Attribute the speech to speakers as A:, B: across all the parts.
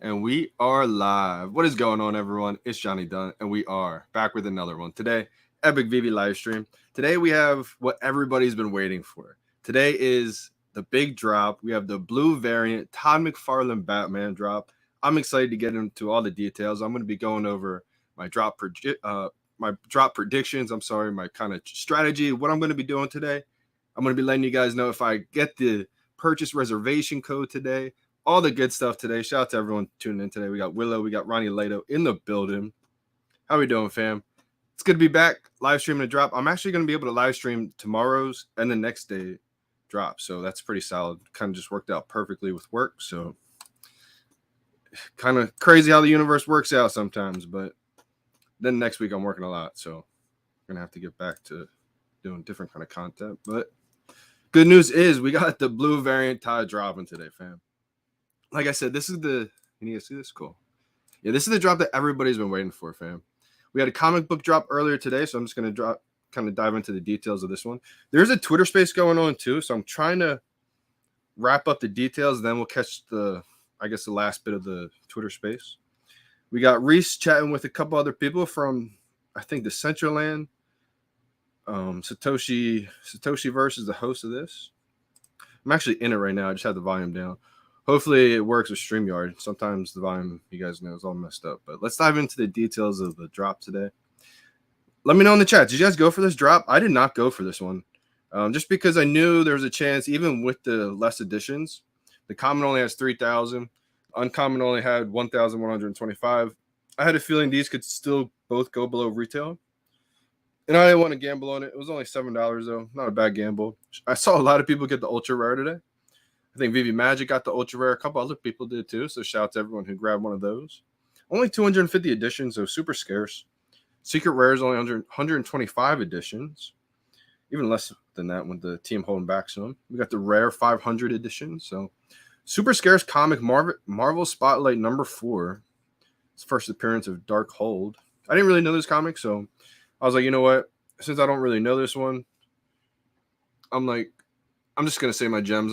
A: And we are live. What is going on, everyone? It's Johnny Dunn, and we are back with another one. Today, Epic VeVe live stream. Today, we have what everybody's been waiting for. Today is the big drop. We have the blue variant Todd McFarlane Batman drop. I'm excited to get into all the details. I'm going to be going over my drop predictions. My kind of strategy. What I'm going to be doing today. I'm going to be letting you guys know if I get the purchase reservation code today. All the good stuff today. Shout out to everyone tuning in today. We got Willow, we got Ronnie Lato in the building. How we doing, fam? It's good to be back live streaming a drop. I'm actually going to be able to live stream tomorrow's and the next day drop, so that's pretty solid. Kind of just worked out perfectly with work, so kind of crazy how the universe works out sometimes. But then next week I'm working a lot, so I'm gonna have to get back to doing different kind of content. But good news is we got the blue variant Todd dropping today, fam. Like I said, this is the, you need to see this? Cool. Yeah, this is the drop that everybody's been waiting for, fam. We had a comic book drop earlier today, so I'm just going to dive into the details of this one. There's a Twitter space going on too, so I'm trying to wrap up the details, then we'll catch the last bit of the Twitter space. We got Reese chatting with a couple other people from, I think, the Central Land. Satoshi Verse is the host of this. I'm actually in it right now. I just had the volume down. Hopefully it works with StreamYard. Sometimes the volume, you guys know, is all messed up. But let's dive into the details of the drop today. Let me know in the chat. Did you guys go for this drop? I did not go for this one. Just because I knew there was a chance, even with the less editions. The common only has 3,000. Uncommon only had 1,125. I had a feeling these could still both go below retail. And I didn't want to gamble on it. It was only $7, though. Not a bad gamble. I saw a lot of people get the ultra rare today. I think VeVe Magic got the ultra rare. A couple other people did too. So shout out to everyone who grabbed one of those. Only 250 editions, so super scarce. Secret Rares only 125 editions. Even less than that with the team holding back some. We got the rare 500 edition. So super scarce comic Marvel Spotlight number 4. It's first appearance of Dark Hold. I didn't really know this comic, so I was like, you know what? Since I don't really know this one, I'm just going to say my gems.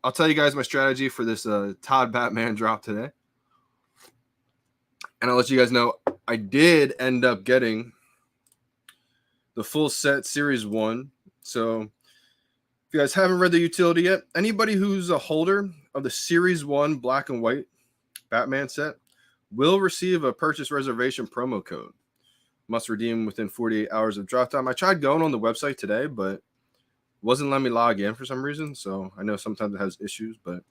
A: I'll tell you guys my strategy for this Todd Batman drop today. And I'll let you guys know I did end up getting the full set Series 1. So if you guys haven't read the utility yet, anybody who's a holder of the Series 1 black and white Batman set will receive a purchase reservation promo code. Must redeem within 48 hours of drop time. I tried going on the website today, but wasn't letting me log in for some reason, so I know sometimes it has issues, but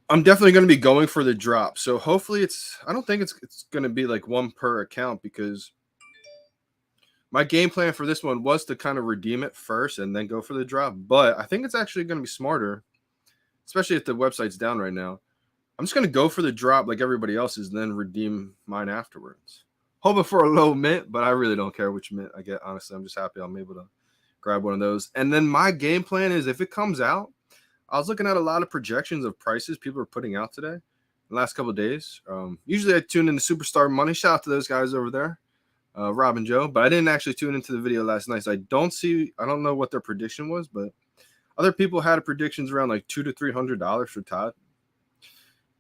A: I'm definitely going to be going for the drop. So hopefully I don't think it's going to be like one per account, because my game plan for this one was to kind of redeem it first and then go for the drop, but I think it's actually going to be smarter, especially if the website's down right now. I'm just going to go for the drop like everybody else is, and then redeem mine afterwards. Hoping for a low mint, but I really don't care which mint I get, honestly. I'm just happy I'm able to grab one of those. And then my game plan is, if it comes out, I was looking at a lot of projections of prices people are putting out today, the last couple of days. Usually I tune into Superstar Money. Shout out to those guys over there, Rob and Joe. But I didn't actually tune into the video last night, so I don't know what their prediction was, but other people had predictions around like $200 to $300 for Todd.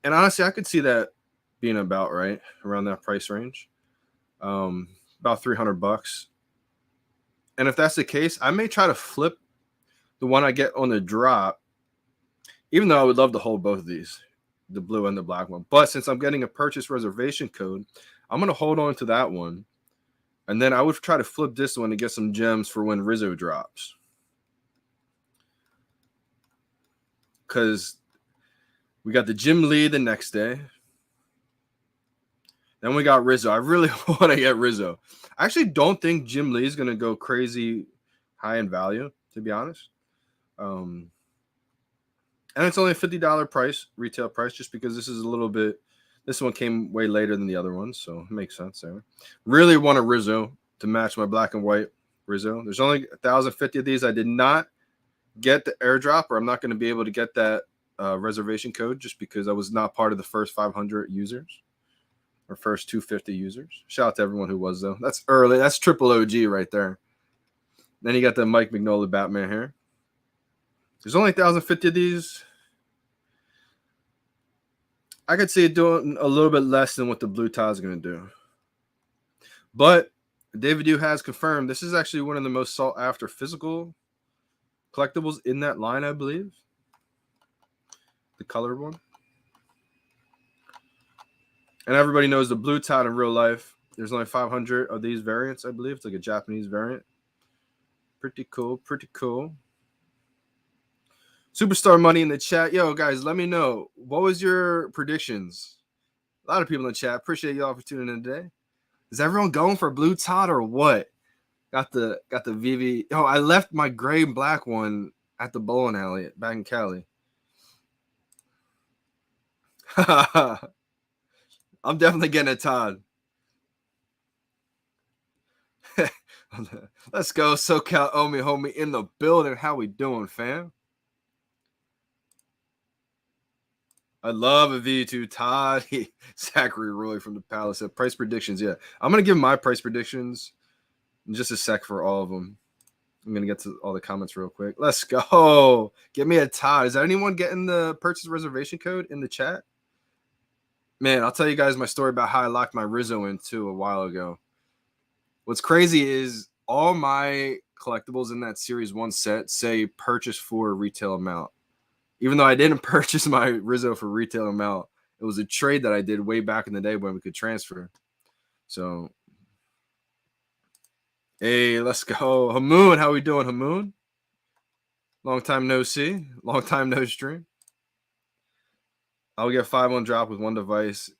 A: And honestly, I could see that being about right around that price range, about $300. And if that's the case, I may try to flip the one I get on the drop, even though I would love to hold both of these, the blue and the black one. But since I'm getting a purchase reservation code, I'm going to hold on to that one. And then I would try to flip this one to get some gems for when Rizzo drops. Because we got the Jim Lee the next day. Then we got Rizzo. I really want to get Rizzo. I actually don't think Jim Lee is going to go crazy high in value, to be honest. And it's only a $50 retail price, just because this one came way later than the other ones, so it makes sense there. Really want a Rizzo to match my black and white Rizzo. There's only 1,050 of these. I did not get the airdrop, or I'm not going to be able to get that reservation code, just because I was not part of the first 500 users. Or first 250 users. Shout out to everyone who was, though. That's early. That's triple OG right there. Then you got the Mike Mignola Batman here. There's only 1,050 of these. I could see it doing a little bit less than what the blue Todd's going to do. But David Yu has confirmed this is actually one of the most sought after physical collectibles in that line, I believe. The colored one. And everybody knows the blue Todd in real life. There's only 500 of these variants, I believe. It's like a Japanese variant. Pretty cool, pretty cool. Superstar Money in the chat. Yo, guys, let me know. What was your predictions? A lot of people in the chat. Appreciate y'all for tuning in today. Is everyone going for blue Todd or what? Got the VeVe. Oh, I left my gray and black one at the bowling alley back in Cali. I'm definitely getting a Todd. Let's go, SoCal homie in the building. How we doing, fam? I love a V2 Todd. Zachary Roy from the Palace said price predictions. Yeah, I'm gonna give my price predictions in just a sec for all of them. I'm gonna get to all the comments real quick. Let's go. Give me a Todd. Is there anyone getting the purchase reservation code in the chat? Man, I'll tell you guys my story about how I locked my Rizzo in too a while ago. What's crazy is all my collectibles in that Series 1 set say purchase for retail amount. Even though I didn't purchase my Rizzo for retail amount, it was a trade that I did way back in the day when we could transfer. So, hey, let's go. Hamoon, how we doing, Hamoon? Long time no see. Long time no stream. I'll get 5 on drop with one device.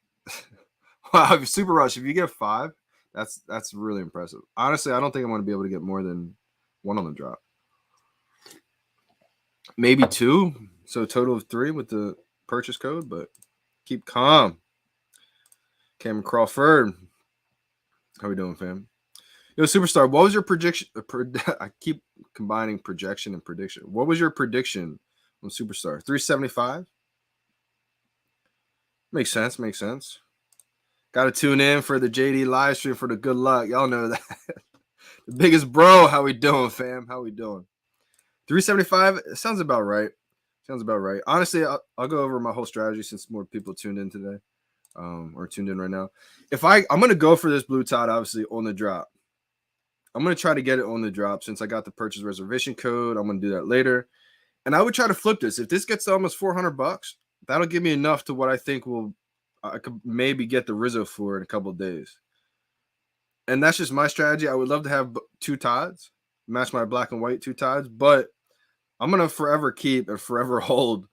A: Wow, Super Rush. If you get 5, that's really impressive. Honestly, I don't think I'm going to be able to get more than 1 on the drop. Maybe 2. So a total of 3 with the purchase code, but keep calm. Cameron Crawford. How we doing, fam? Yo, Superstar, what was your prediction? I keep combining projection and prediction. What was your prediction on Superstar? 375? Makes sense. Makes sense. Got to tune in for the JD live stream for the good luck. Y'all know that. The biggest bro. How we doing, fam? How we doing? 375? It sounds about right. Sounds about right. Honestly, I'll go over my whole strategy since more people tuned in today, or tuned in right now. I'm gonna go for this blue Todd, obviously on the drop. I'm gonna try to get it on the drop since I got the purchase reservation code. I'm gonna do that later, and I would try to flip this. If this gets to almost $400, that'll give me enough to what I think I could maybe get the Rizzo for in a couple of days. And that's just my strategy. I would love to have 2 Todds, match my black and white 2 Todds, but I'm going to forever keep and forever hold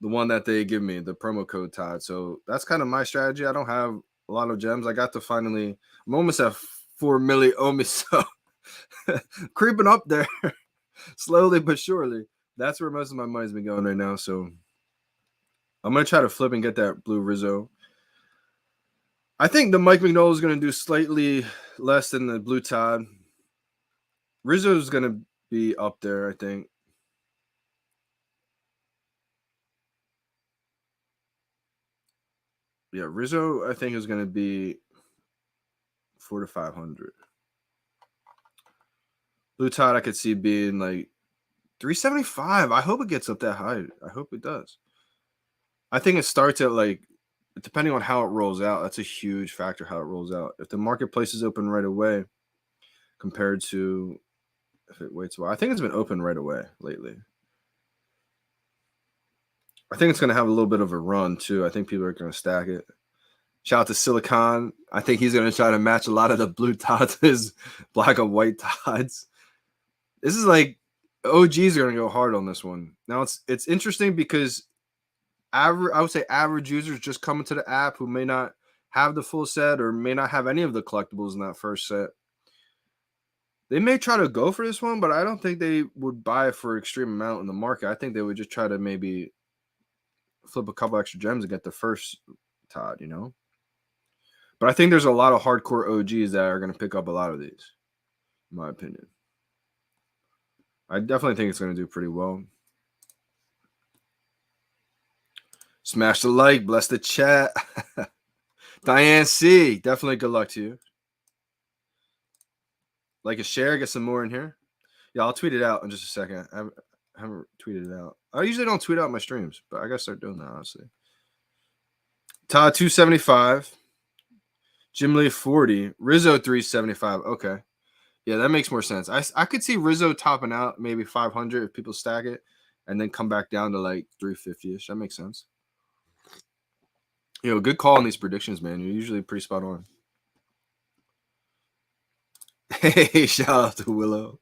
A: the one that they give me, the promo code Todd. So that's kind of my strategy. I don't have a lot of gems. I got to finally, I'm almost at 4 milli ohms, so creeping up there slowly but surely. That's where most of my money's been going right now. So I'm going to try to flip and get that blue Rizzo. I think the Mike McNoll is going to do slightly less than the blue Todd. Rizzo is going to be up there, I think. Yeah, Rizzo, I think, is going to be 400 to 500. Blue Todd, I could see being like 375. I hope it gets up that high. I hope it does. I think it starts at like, depending on how it rolls out, that's a huge factor how it rolls out. If the marketplace is open right away compared to if it waits a while, I think it's been open right away lately. I think it's going to have a little bit of a run too. I think people are going to stack it. Shout out to Silicon. I think he's going to try to match a lot of the blue Todds, his black and white Todds. This is like OGs are going to go hard on this one. Now it's interesting because I would say average users just coming to the app who may not have the full set or may not have any of the collectibles in that first set. They may try to go for this one, but I don't think they would buy it for extreme amount in the market. I think they would just try to maybe flip a couple extra gems and get the first Todd, you know? But I think there's a lot of hardcore OGs that are going to pick up a lot of these, in my opinion. I definitely think it's going to do pretty well. Smash the like, bless the chat. Diane C, definitely good luck to you. Like a share, get some more in here. Yeah, I'll tweet it out in just a second. I haven't tweeted it out. I usually don't tweet out my streams, but I got to start doing that, honestly. Todd 275. Jim Lee 40. Rizzo 375. Okay. Yeah, that makes more sense. I could see Rizzo topping out maybe 500 if people stack it and then come back down to like 350-ish. That makes sense. Good call on these predictions, man. You're usually pretty spot on. Hey, shout out to Willow.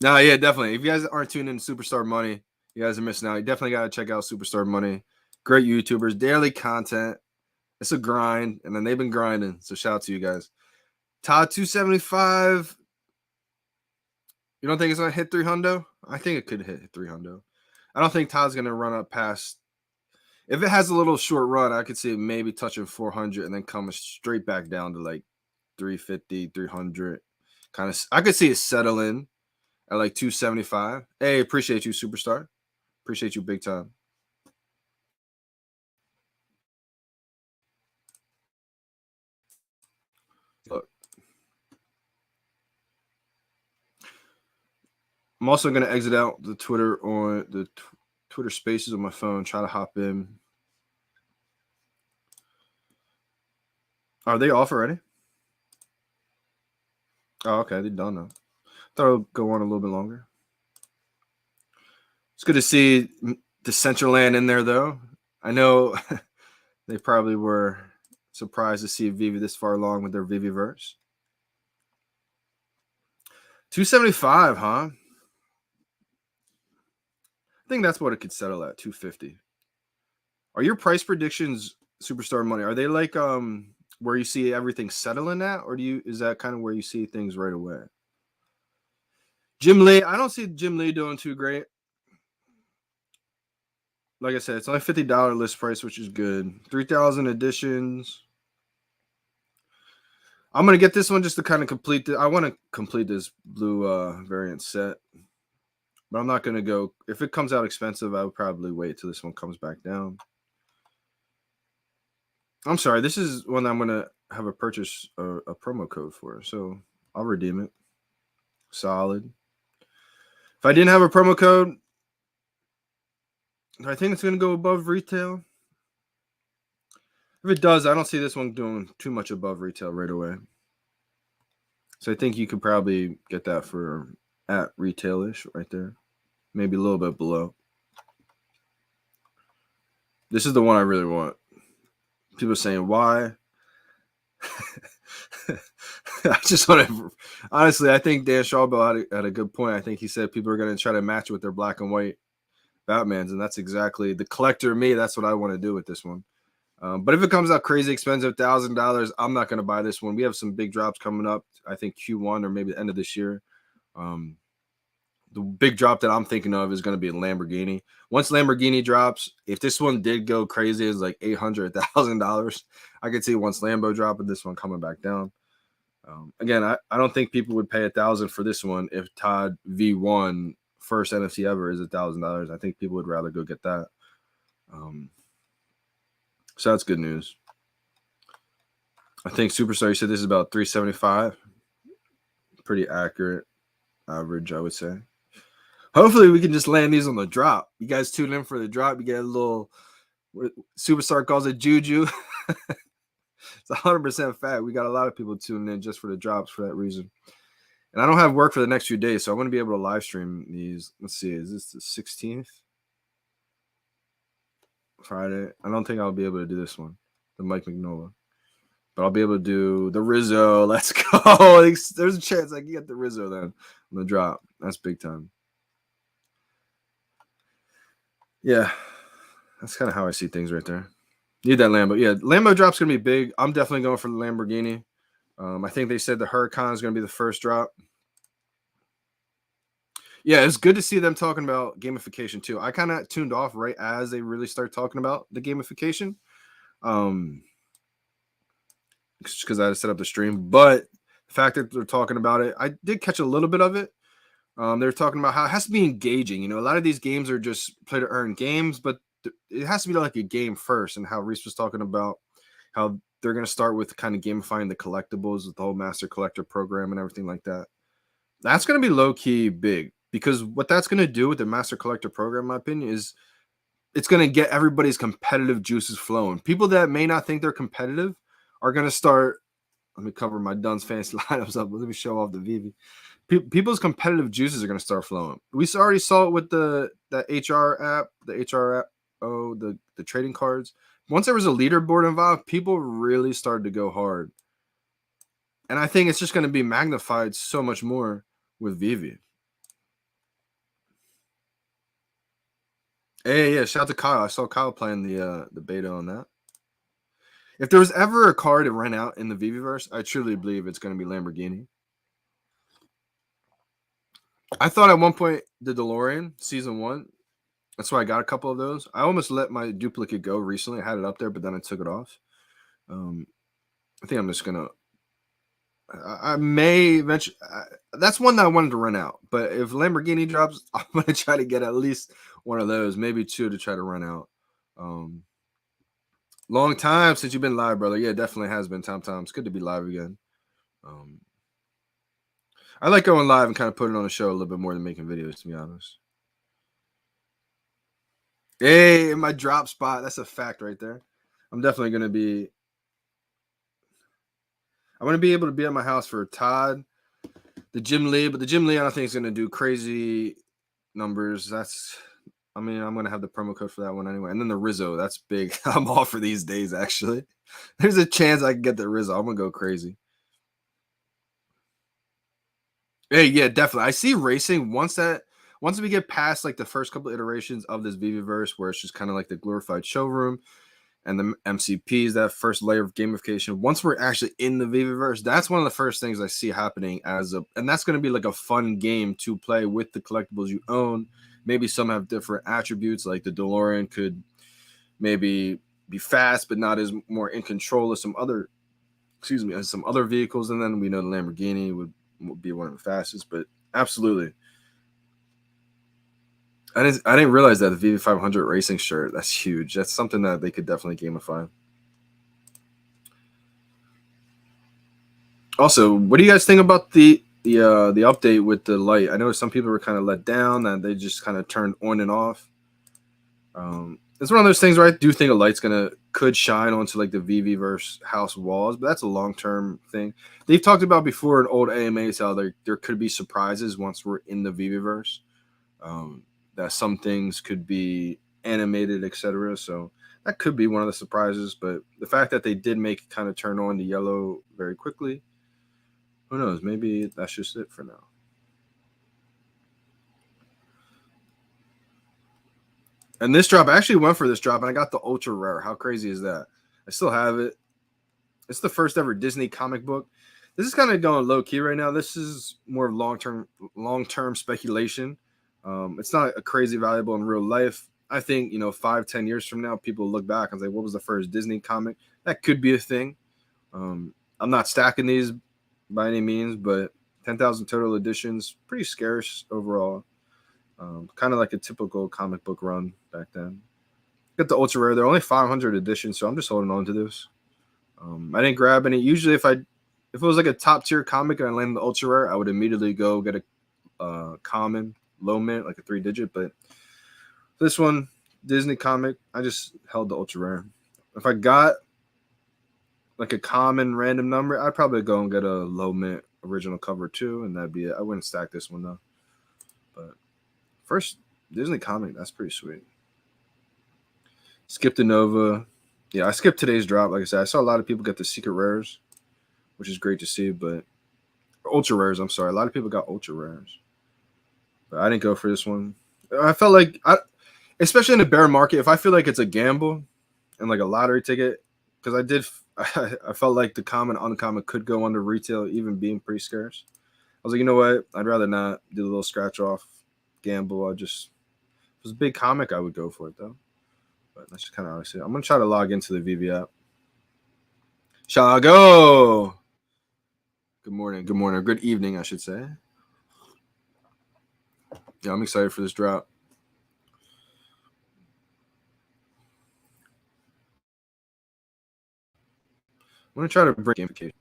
A: No, yeah, definitely. If you guys aren't tuned in to Superstar Money, you guys are missing out. You definitely got to check out Superstar Money. Great YouTubers, daily content. It's a grind, and then they've been grinding. So shout out to you guys. Todd 275. You don't think it's going to hit 300? I think it could hit 300. I don't think Todd's going to run up past. If it has a little short run, I could see it maybe touching 400 and then coming straight back down to like 350, 300. Kind of, I could see it settling at like 275. Hey, appreciate you, Superstar. Appreciate you big time. Look. I'm also going to exit out the Twitter on the Twitter Spaces on my phone, try to hop in. Are they off already? Oh, okay. They're done now. Thought it would go on a little bit longer. It's good to see the Decentraland in there, though. I know they probably were surprised to see VeVe this far along with their VeVeverse. 275, huh? I think that's what it could settle at, 250. Are your price predictions, Superstar Money, are they like where you see everything settling at, or is that kind of where you see things right away? Jim Lee, I don't see Jim Lee doing too great. Like I said, it's only $50 list price, which is good. 3,000 editions. I'm gonna get this one just to kind of complete I want to complete this blue variant set. But I'm not going to go. If it comes out expensive, I would probably wait till this one comes back down. I'm sorry. This is one I'm going to have a purchase a promo code for. So I'll redeem it. Solid. If I didn't have a promo code, I think it's going to go above retail. If it does, I don't see this one doing too much above retail right away. So I think you could probably get that for at retail-ish right there. Maybe a little bit below. This is the one I really want. People are saying, why? I just want to... Honestly, I think Dan Schawbel had a good point. I think he said people are going to try to match with their black and white Batmans, and that's exactly... The collector me, that's what I want to do with this one. But if it comes out crazy expensive, $1,000, I'm not going to buy this one. We have some big drops coming up, I think Q1 or maybe the end of this year. The big drop that I'm thinking of is going to be a Lamborghini. Once Lamborghini drops, if this one did go crazy, it's like $800, $1,000. I could see once Lambo dropping, this one coming back down. Again, I don't think people would pay $1,000 for this one if Todd V1 first NFT ever is $1,000. I think people would rather go get that. So that's good news. I think Superstar, you said this is about 375. Pretty accurate average, I would say. Hopefully we can just land these on the drop. You guys tune in for the drop. You get a little, Superstar calls it juju. It's 100% fact. We got a lot of people tuning in just for the drops for that reason. And I don't have work for the next few days, so I want to be able to live stream these. Let's see, is this the 16th? Friday. I don't think I'll be able to do this one, the Mike McNola. But I'll be able to do the Rizzo. Let's go. There's a chance I can get the Rizzo then on the drop. That's big time. Yeah, that's kind of how I see things right there. Need that Lambo. Yeah, Lambo drop's going to be big. I'm definitely going for the Lamborghini. I think they said the Huracan is going to be the first drop. Yeah, it's good to see them talking about gamification too. I kind of tuned off right as they really start talking about the gamification. Because I had to set up the stream. But the fact that they're talking about it, I did catch a little bit of it. They're talking about how it has to be engaging. You know, a lot of these games are just play to earn games, but it has to be like a game first. And how Reese was talking about how they're going to start with kind of gamifying the collectibles with the whole master collector program and everything like that. That's going to be low key big, because what that's going to do with the master collector program, in my opinion, is it's going to get everybody's competitive juices flowing. People that may not think they're competitive are going to start. Let me cover my Dunn's fancy lineups up. Let me show off the VeVe. People's competitive juices are going to start flowing. We already saw it with the HR app, the trading cards. Once there was a leaderboard involved, people really started to go hard. And I think it's just going to be magnified so much more with VeVe. Hey, yeah, shout out to Kyle. I saw Kyle playing the beta on that. If there was ever a card to rent out in the VeVeverse, I truly believe it's going to be Lamborghini. I thought at one point the DeLorean season 1. That's why I got a couple of those. I almost let my duplicate go recently. I had it up there, but then I took it off. I think I'm just gonna. I may eventually. That's one that I wanted to rent out. But if Lamborghini drops, I'm gonna try to get at least one of those, maybe 2 to try to rent out. Long time since you've been live, brother. Yeah, it definitely has been. Tom. It's good to be live again. I like going live and kind of putting on a show a little bit more than making videos, to be honest. Hey, my drop spot. That's a fact right there. I'm definitely going to be. I want to be able to be at my house for Todd, the Gym Lee, but the Gym Lee I don't think is going to do crazy numbers. I'm going to have the promo code for that one anyway. And then the Rizzo, that's big. I'm all for these days, actually. There's a chance I can get the Rizzo. I'm going to go crazy. Hey, yeah, definitely. I see racing once we get past like the first couple iterations of this VeVeverse, where it's just kind of like the glorified showroom and the MCPs, that first layer of gamification. Once we're actually in the VeVeverse, that's one of the first things I see happening and that's going to be like a fun game to play with the collectibles you own. Maybe some have different attributes, like the DeLorean could maybe be fast, but not as more in control as some other vehicles. And then we know the Lamborghini would be one of the fastest, but absolutely. I didn't realize that the VeVe 500 racing shirt, that's huge. That's something that they could definitely gamify. Also, what do you guys think about the update with the light? I know some people were kind of let down that they just kind of turned on and off. It's one of those things where I do think a light's could shine onto like the VeVeverse house walls, but that's a long-term thing. They've talked about before in old AMAs how there could be surprises once we're in the VeVeverse. That some things could be animated, etc. So that could be one of the surprises. But the fact that they did make it kind of turn on the yellow very quickly, who knows? Maybe that's just it for now. And this drop, I actually went for this drop, and I got the ultra rare. How crazy is that? I still have it. It's the first ever Disney comic book. This is kind of going low key right now. This is more long term speculation. It's not a crazy valuable in real life. I think 5-10 years from now, people look back and say, "What was the first Disney comic?" That could be a thing. I'm not stacking these by any means, but 10,000 total editions, pretty scarce overall. Kind of like a typical comic book run back then. Got the ultra rare. They're only 500 editions, so I'm just holding on to this. I didn't grab any. Usually, if it was like a top tier comic and I landed the ultra rare, I would immediately go get a common low mint, like a 3-digit. But this one, Disney comic, I just held the ultra rare. If I got like a common random number, I'd probably go and get a low mint original cover too, and that'd be it. I wouldn't stack this one though. But first Disney comic, that's pretty sweet. Skip the Nova. Yeah, I skipped today's drop. Like I said, I saw a lot of people get the secret rares, which is great to see, but ultra rares, I'm sorry. A lot of people got ultra rares. But I didn't go for this one. I felt like especially in a bear market, if I feel like it's a gamble and like a lottery ticket, because I felt like the common uncommon could go under retail, even being pretty scarce. I was like, you know what? I'd rather not do a little scratch off gamble. If it was a big comic, I would go for it though. But that's just kind of how I see it. I'm gonna try to log into the VeVe app. Shall I go? Good morning, or good evening, I should say. Yeah, I'm excited for this drop. I'm gonna try to bring gamification.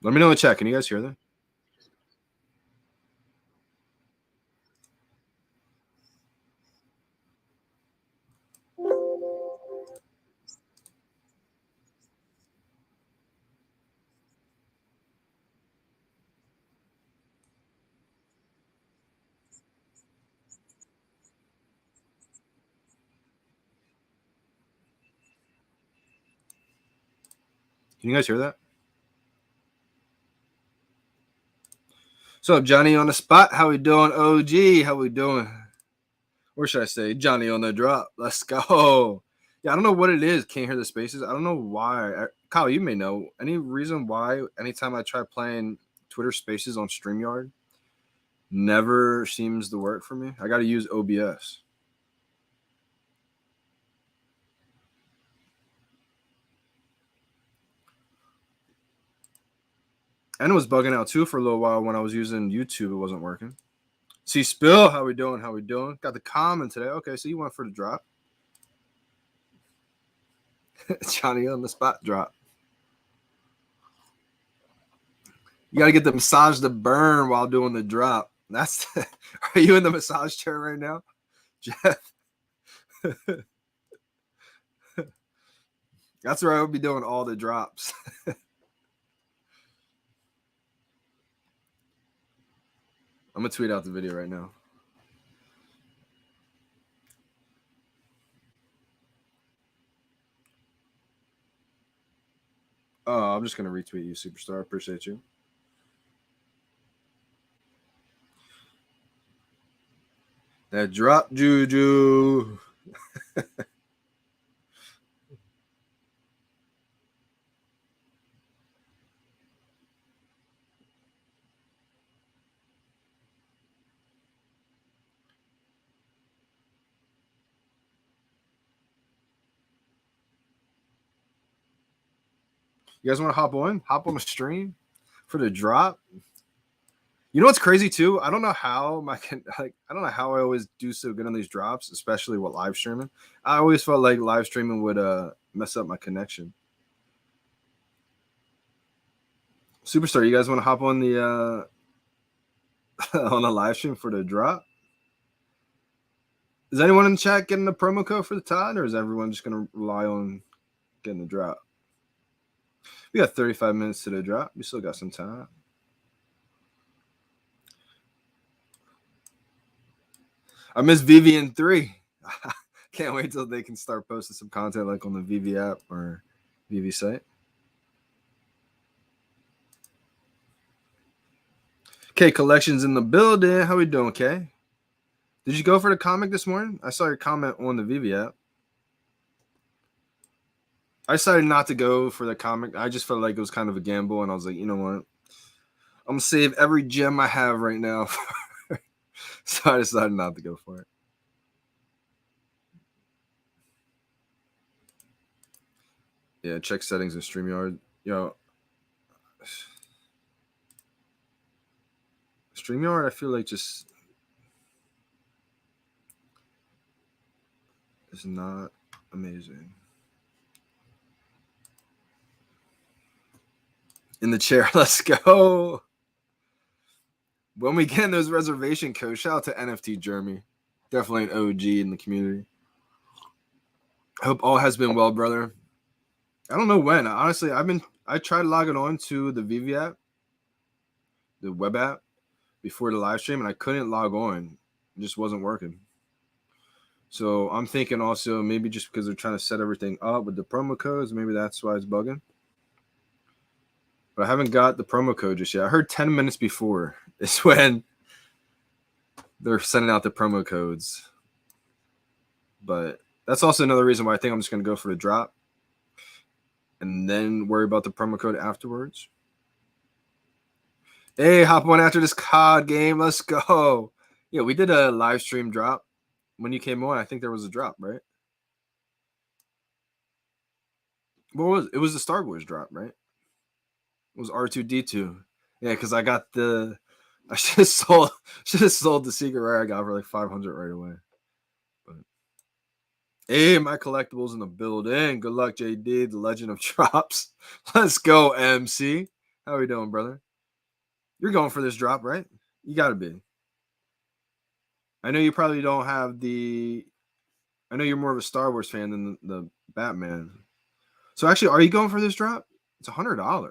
A: Let me know in the chat. Can you guys hear that? Can you guys hear that? So, Johnny on the spot. How we doing, OG? How we doing? Or should I say, Johnny on the drop? Let's go. Yeah, I don't know what it is. Can't hear the spaces. I don't know why. Kyle, you may know. Any reason why anytime I try playing Twitter Spaces on StreamYard, never seems to work for me? I got to use OBS. And it was bugging out too for a little while when I was using YouTube. It wasn't working. See, Spill, how we doing? How we doing? Got the comment today. Okay, so you went for the drop. Johnny on the spot drop. You got to get the massage to burn while doing the drop. That's are you in the massage chair right now, Jeff? That's where I would be doing all the drops. I'm gonna tweet out the video right now. Oh, I'm just gonna retweet you, superstar. I appreciate you. That drop juju. You guys want to hop on? Hop on the stream for the drop. You know what's crazy too? I don't know how I don't know how I always do so good on these drops, especially with live streaming. I always felt like live streaming would mess up my connection. Superstar, you guys want to hop on the on the live stream for the drop? Is anyone in the chat getting the promo code for the Todd, or is everyone just gonna rely on getting the drop? We got 35 minutes to the drop. We still got some time. I miss VeVe in 3. Can't wait till they can start posting some content like on the VeVe app or VeVe site. Okay, collections in the building. How we doing, Kay? Did you go for the comic this morning? I saw your comment on the VeVe app. I decided not to go for the comic. I just felt like it was kind of a gamble, and I was like, you know what? I'm gonna save every gem I have right now. So I decided not to go for it. Yeah, check settings in StreamYard. Yo, StreamYard, I feel like just is not amazing. In the chair, let's go. When we get in those reservation codes, shout out to NFT Jeremy. Definitely an OG in the community. I hope all has been well, brother. I don't know when. Honestly, I tried logging on to the VeVe app, the web app, before the live stream, and I couldn't log on. It just wasn't working. So I'm thinking also maybe just because they're trying to set everything up with the promo codes, maybe that's why it's bugging. But I haven't got the promo code just yet. I heard 10 minutes before is when they're sending out the promo codes. But that's also another reason why I think I'm just going to go for the drop and then worry about the promo code afterwards. Hey, hop on after this COD game. Let's go. Yeah, we did a live stream drop. When you came on, I think there was a drop, right? What was it? It was the Star Wars drop, right? It was R2D2. Yeah, because I got the. I should have sold the secret rare I got for like 500 right away. But hey, my collectibles in the building. Good luck, JD. The Legend of Drops. Let's go, MC. How are we doing, brother? You're going for this drop, right? You got to be. I know you probably don't have the. I know you're more of a Star Wars fan than the Batman. So actually, are you going for this drop? It's $100.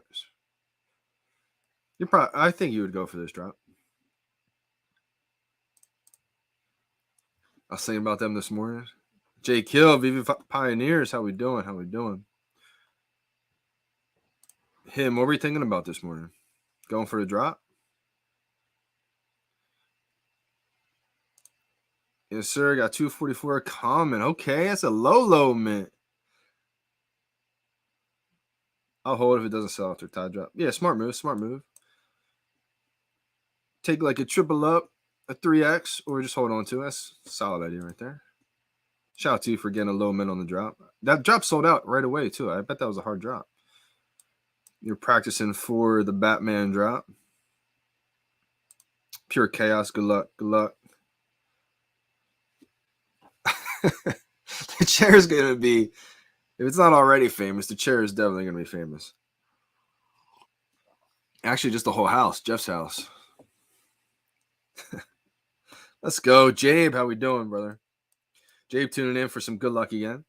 A: You're probably. I think you would go for this drop. I was thinking about them this morning. J Kill, VeVe Pioneers. How we doing? How we doing? Him, what were you thinking about this morning? Going for the drop? Yes, sir. Got 244 common. Okay, that's a low mint. I'll hold if it doesn't sell after Todd drop. Yeah, smart move. Smart move. Take like a triple up, a 3x, or just hold on to it. That's a solid idea right there. Shout out to you for getting a low mint on the drop. That drop sold out right away, too. I bet that was a hard drop. You're practicing for the Batman drop. Pure chaos. Good luck. Good luck. The chair is going to be, if it's not already famous, the chair is definitely going to be famous. Actually, just the whole house, Jeff's house. Let's go. Jabe, how we doing, brother? Jabe tuning in for some good luck again.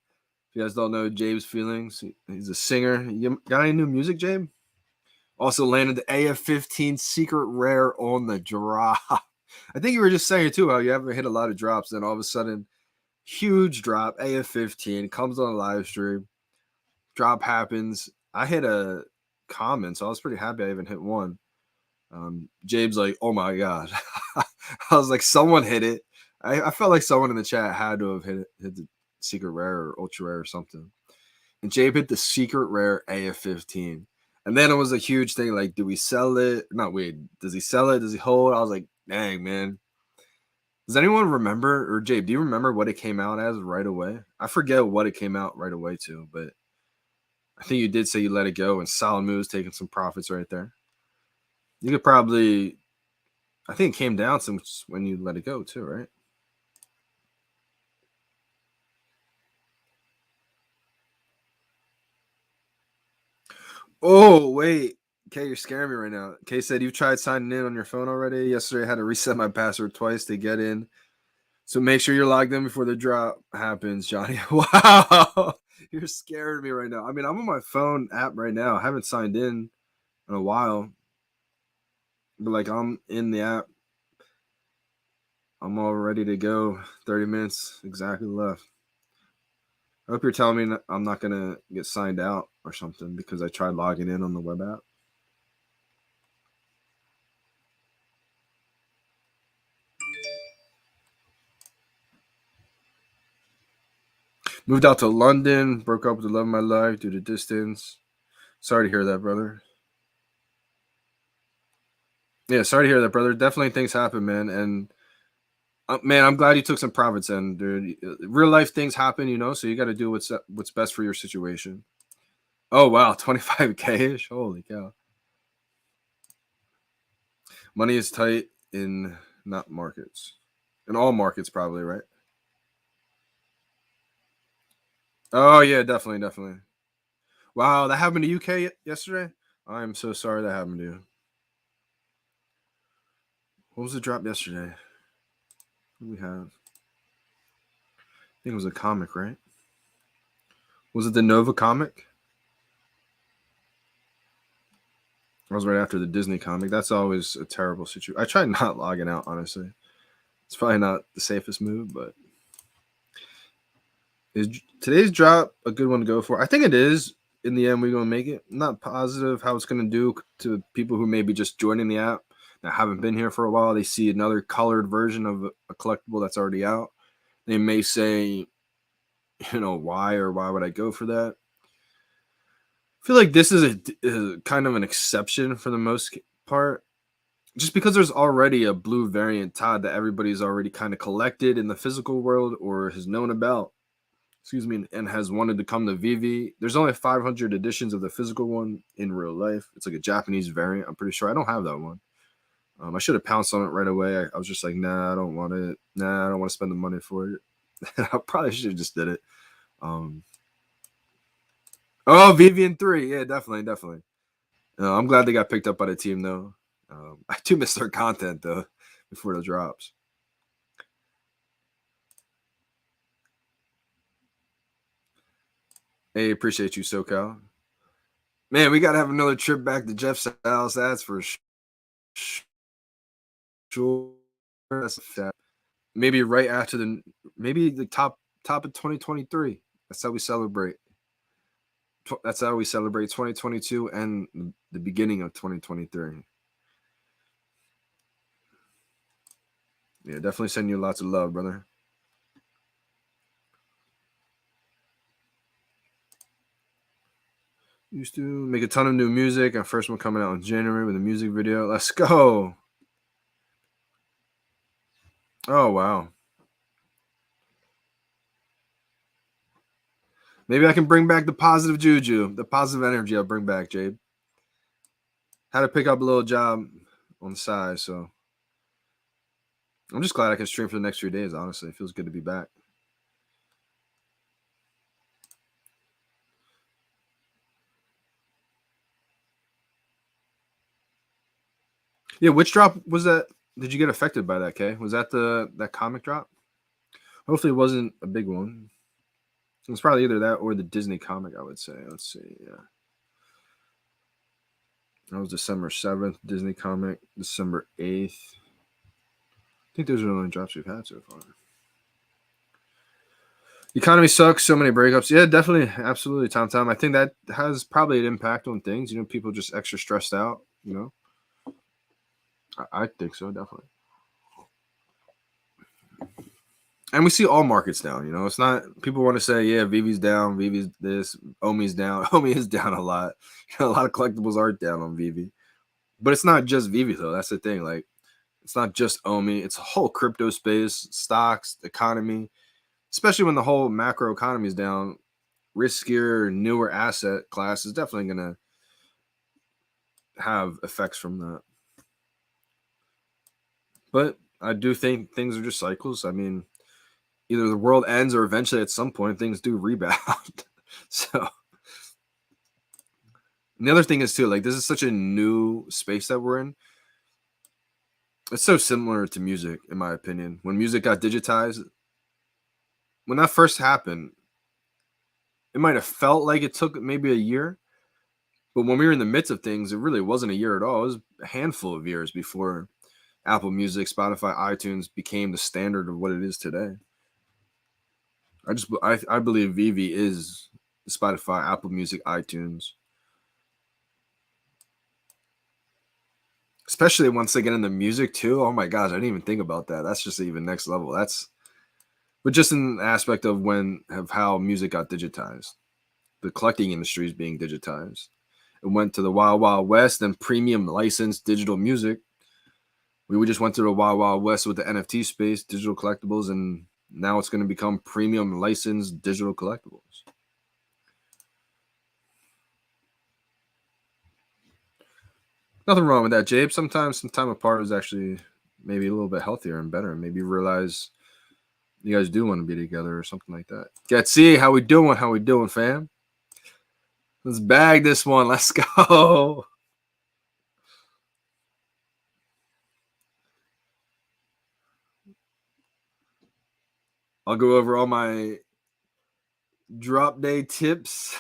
A: If you guys don't know Jabe's feelings, he's a singer. You got any new music, Jabe? Also landed the AF-15 secret rare on the drop. I think you were just saying, too, how you haven't hit a lot of drops. Then all of a sudden, huge drop, AF-15, comes on a live stream. Drop happens. I hit a comment, so I was pretty happy I even hit one. Jabe's like, oh my God. I was like, someone hit it. I felt like someone in the chat had to have hit the secret rare or ultra rare or something. And Jabe hit the secret rare AF-15. And then it was a huge thing. Like, do we sell it? Not wait. Does he sell it? Does he hold? I was like, dang, man. Does anyone remember? Or Jabe, do you remember what it came out as right away? I forget what it came out right away to, but I think you did say you let it go and solid moves, taking some profits right there. You could probably, I think it came down some when you let it go too, right? Oh, wait. Kay, you're scaring me right now. Kay said you've tried signing in on your phone already. Yesterday I had to reset my password twice to get in. So make sure you're logged in before the drop happens, Johnny. Wow. You're scaring me right now. I mean, I'm on my phone app right now. I haven't signed in a while. But like I'm in the app. I'm all ready to go. 30 minutes exactly left. I hope you're telling me I'm not going to get signed out or something because I tried logging in on the web app. Moved out to London, broke up with the love of my life due to distance. Sorry to hear that, brother. Yeah, sorry to hear that, brother. Definitely things happen, man. And man, I'm glad you took some profits in, dude. Real life things happen, you know, so you got to do what's best for your situation. Oh, wow, 25K-ish? Holy cow. Money is tight in not markets. In all markets, probably, right? Oh, yeah, definitely. Wow, that happened to UK yesterday? I'm so sorry that happened to you. What was the drop yesterday? What do we have? I think it was a comic, right? Was it the Nova comic? That was right after the Disney comic. That's always a terrible situation. I tried not logging out, honestly. It's probably not the safest move, but is today's drop a good one to go for? I think it is. In the end, we're going to make it. I'm not positive how it's going to do to people who may be just joining the app that haven't been here for a while. They see another colored version of a collectible that's already out. They may say, you know, why would I go for that? I feel like this is a kind of an exception for the most part. Just because there's already a blue variant Todd that everybody's already kind of collected in the physical world or has known about, and has wanted to come to VeVe. There's only 500 editions of the physical one in real life. It's like a Japanese variant. I'm pretty sure I don't have that one. I should have pounced on it right away. I was just like, nah, I don't want it. Nah, I don't want to spend the money for it. I probably should have just did it. Oh, VeVe 3. Yeah, definitely. I'm glad they got picked up by the team, though. I do miss their content, though, before the drops. Hey, appreciate you, SoCal. Man, we got to have another trip back to Jeff's house. That's for sure. Maybe right after maybe the top of 2023. That's how we celebrate. That's how we celebrate 2022 and the beginning of 2023. Yeah, definitely send you lots of love, brother. Used to make a ton of new music. Our first one coming out in January with a music video. Let's go. Oh, wow. Maybe I can bring back the positive juju, the positive energy I'll bring back, Jade. Had to pick up a little job on the side, so I'm just glad I can stream for the next 3 days, honestly. It feels good to be back. Yeah, which drop was that? Did you get affected by that, Kay? Was that that comic drop? Hopefully it wasn't a big one. It was probably either that or the Disney comic, I would say. Let's see, yeah. That was December 7th, Disney comic, December 8th. I think those are the only drops we've had so far. The economy sucks, so many breakups. Yeah, definitely, absolutely, Tom. I think that has probably an impact on things. People just extra stressed out, I think so, definitely. And we see all markets down, It's not, people want to say, yeah, VeVe's down, VeVe's this, Omi's down. Omi is down a lot. A lot of collectibles are down on VeVe. But it's not just VeVe, though. That's the thing. Like, it's not just Omi. It's a whole crypto space, stocks, economy. Especially when the whole macro economy is down, riskier, newer asset class is definitely going to have effects from that. But I do think things are just cycles. I mean, either the world ends or eventually at some point things do rebound. So, and the other thing is too, like, this is such a new space that we're in. It's so similar to music, in my opinion. When music got digitized, when that first happened, it might have felt like it took maybe a year, but when we were in the midst of things, it really wasn't a year at all. It was a handful of years before Apple Music, Spotify, iTunes became the standard of what it is today. I believe VeVe is Spotify, Apple Music, iTunes. Especially once they get into music too. Oh my gosh, I didn't even think about that. That's just even next level. But just in the aspect of how music got digitized. The collecting industry is being digitized. It went to the Wild Wild West and premium licensed digital music. We just went to the Wild Wild West with the NFT space, digital collectibles, and now it's going to become premium licensed digital collectibles. Nothing wrong with that, Jabe. Sometimes some time apart is actually maybe a little bit healthier and better. Maybe you realize you guys do want to be together or something like that. Getsy, how we doing? How we doing, fam? Let's bag this one. Let's go. I'll go over all my drop day tips.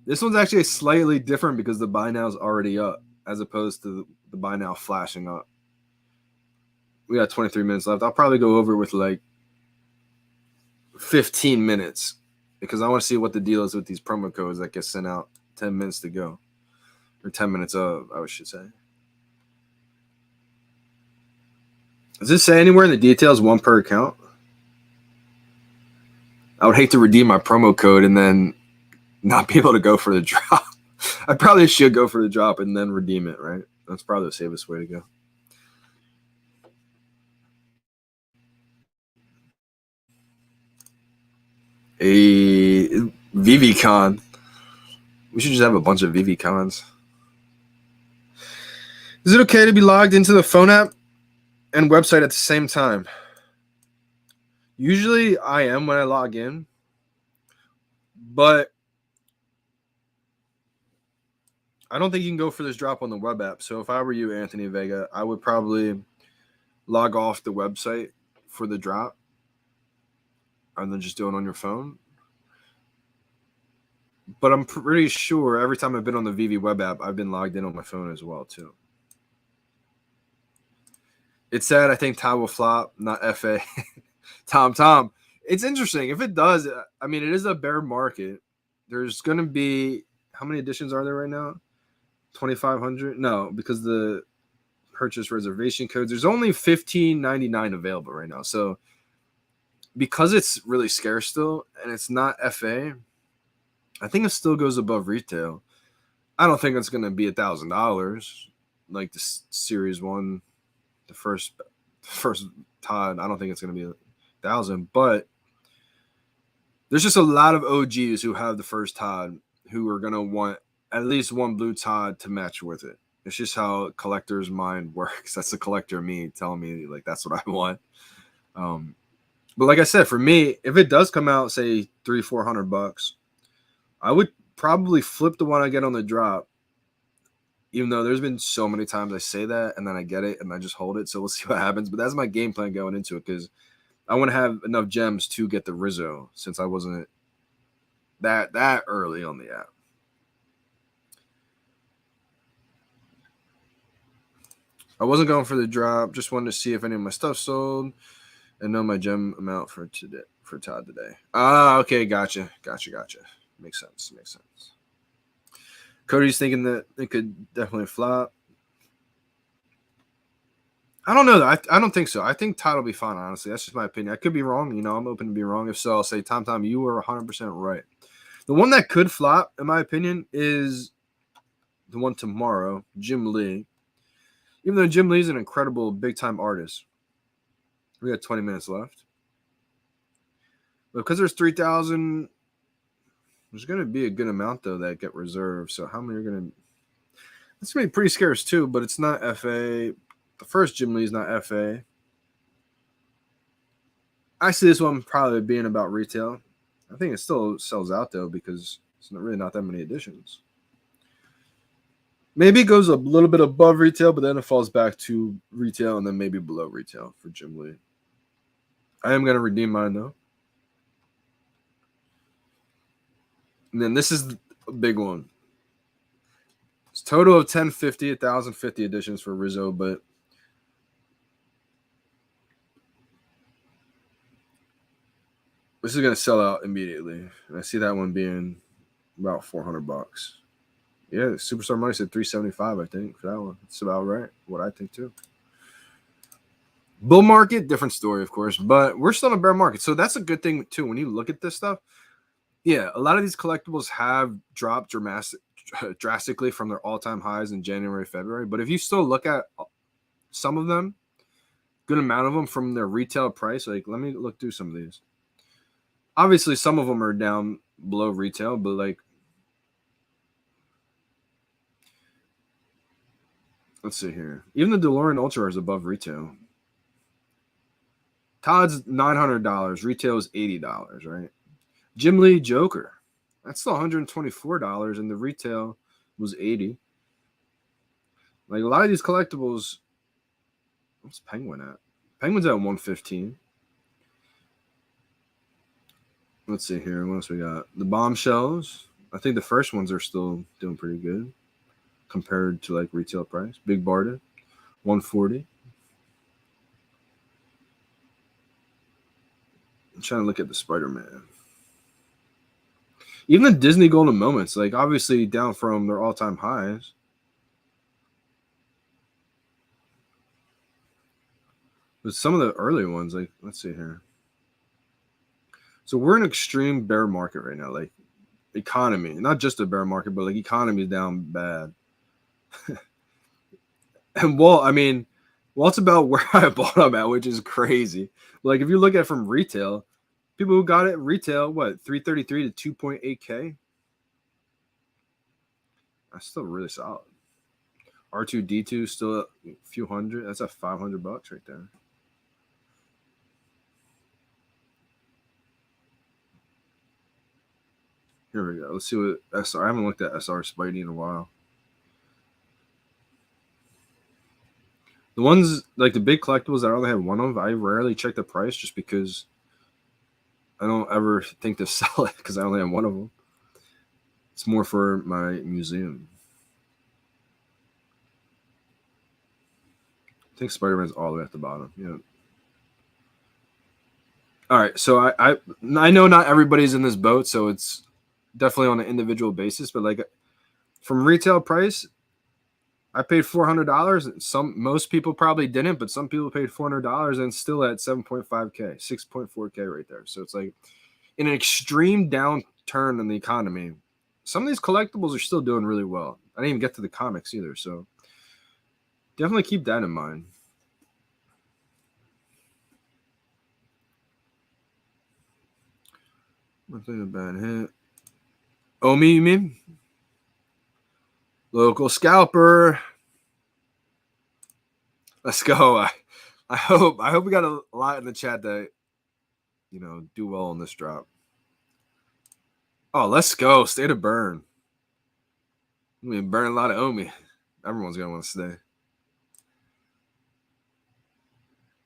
A: This one's actually slightly different because the buy now is already up as opposed to the buy now flashing up. We got 23 minutes left. I'll probably go over with like 15 minutes because I want to see what the deal is with these promo codes that get sent out 10 minutes to go. Or 10 minutes of, I should say. Does this say anywhere in the details 1 per account? I would hate to redeem my promo code and then not be able to go for the drop. I probably should go for the drop and then redeem it, right? That's probably the safest way to go. A VeVeCon. We should just have a bunch of VeVeCons. Is it okay to be logged into the phone app and website at the same time? Usually I am when I log in, but I don't think you can go for this drop on the web app. So if I were you, Anthony Vega, I would probably log off the website for the drop and then just do it on your phone. But I'm pretty sure every time I've been on the VeVe web app, I've been logged in on my phone as well, too. It said, I think Todd will flop, not FA. Tom. It's interesting. If it does, I mean, it is a bear market. There's going to be, how many editions are there right now? 2,500? No, because the purchase reservation codes, there's only 15.99 available right now. So because it's really scarce still, and it's not FA, I think it still goes above retail. I don't think it's going to be $1,000 like the Series 1, the first Todd. I don't think it's going to be 1,000, but there's just a lot of OGs who have the first Todd who are going to want at least one blue Todd to match with it. It's just how collector's mind works. That's the collector me telling me like that's what I want. But like I said, for me, if it does come out, say $300-400, I would probably flip the one I get on the drop. Even though there's been so many times I say that and then I get it and I just hold it. So we'll see what happens. But that's my game plan going into it because I want to have enough gems to get the Rizzo since I wasn't that early on the app. I wasn't going for the drop. Just wanted to see if any of my stuff sold and know my gem amount for Todd today. Ah, okay. Gotcha. Makes sense. Cody's thinking that it could definitely flop. I don't know. I don't think so. I think Todd will be fine, honestly. That's just my opinion. I could be wrong. You know, I'm open to be wrong. If so, I'll say, Tom, you were 100% right. The one that could flop, in my opinion, is the one tomorrow, Jim Lee. Even though Jim Lee's an incredible big-time artist. We got 20 minutes left. But because there's 3,000, there's going to be a good amount, though, that get reserved. So how many are going to... It's going to be pretty scarce, too, but it's not FA. The first Jim Lee's not FA. I see this one probably being about retail. I think it still sells out, though, because it's really not that many editions. Maybe it goes a little bit above retail, but then it falls back to retail and then maybe below retail for Jim Lee. I am going to redeem mine, though. And then this is a big one. It's total of 1,050 editions for Rizzo, but this is going to sell out immediately. And I see that one being about $400. Yeah, Superstar Money said 375, I think, for that one. That's about right. What I think, too. Bull market, different story, of course, but we're still in a bear market. So that's a good thing, too. When you look at this stuff, yeah, a lot of these collectibles have dropped drastically from their all-time highs in January, February. But if you still look at some of them, good amount of them from their retail price, like let me look through some of these. Obviously, some of them are down below retail, but like, let's see here. Even the DeLorean Ultra is above retail. Todd's $900. Retail is $80, right? Jim Lee Joker. That's still $124, and the retail was $80. Like a lot of these collectibles, what's Penguin at? Penguin's at $115. Let's see here. What else we got? The Bombshells. I think the first ones are still doing pretty good compared to like retail price. Big Barda, $140. I'm trying to look at the Spider-Man. Even the Disney Golden Moments, like obviously down from their all-time highs. But some of the early ones, like, let's see here. So we're in an extreme bear market right now. Like economy, not just a bear market, but like economy is down bad. And Walt's about where I bought them at, which is crazy. Like if you look at it from retail, people who got it retail, what, 333 to 2.8K? That's still really solid. R2D2 still a few hundred. That's a $500 right there. Here we go. Let's see what SR. I haven't looked at SR Spidey in a while. The ones like the big collectibles that I only have one of, I rarely check the price just because I don't ever think to sell it because I only have one of them. It's more for my museum. I think Spider-Man's all the way at the bottom. Yeah. All right, so I know not everybody's in this boat, so it's definitely on an individual basis. But like from retail price, I paid $400. Most people probably didn't, but some people paid $400 and still at 7.5K, 6.4K right there. So it's like in an extreme downturn in the economy, some of these collectibles are still doing really well. I didn't even get to the comics either, so definitely keep that in mind. Nothing a bad hit. Omi, you mean? Local scalper. Let's go. I hope we got a lot in the chat that do well on this drop. Oh, let's go. Stay to burn. I mean, burn a lot of Omi. Everyone's gonna want to stay.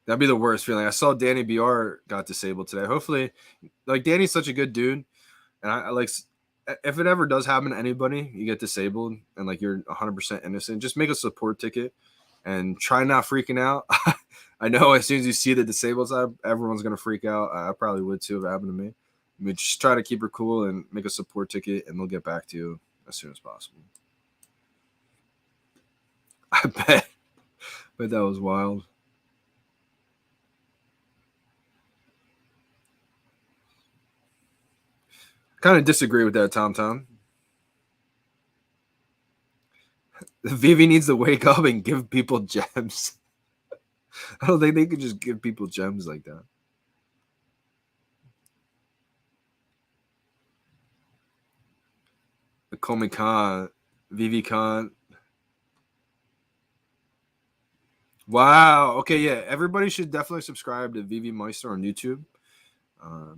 A: That'd be the worst feeling. I saw Danny BR got disabled today. Hopefully, like Danny's such a good dude, and I like if it ever does happen to anybody, you get disabled and like you're 100% innocent, just make a support ticket and try not freaking out. I know as soon as you see the disabled side, everyone's gonna freak out. I probably would too if it happened to me. I mean, just try to keep her cool and make a support ticket, and they'll get back to you as soon as possible. I bet that was wild. Kind of disagree with that, Tom. VeVe needs to wake up and give people gems. I don't think they could just give people gems like that. The Comic Con, VeVe Con. Wow. Okay, yeah. Everybody should definitely subscribe to VeVe Meister on YouTube.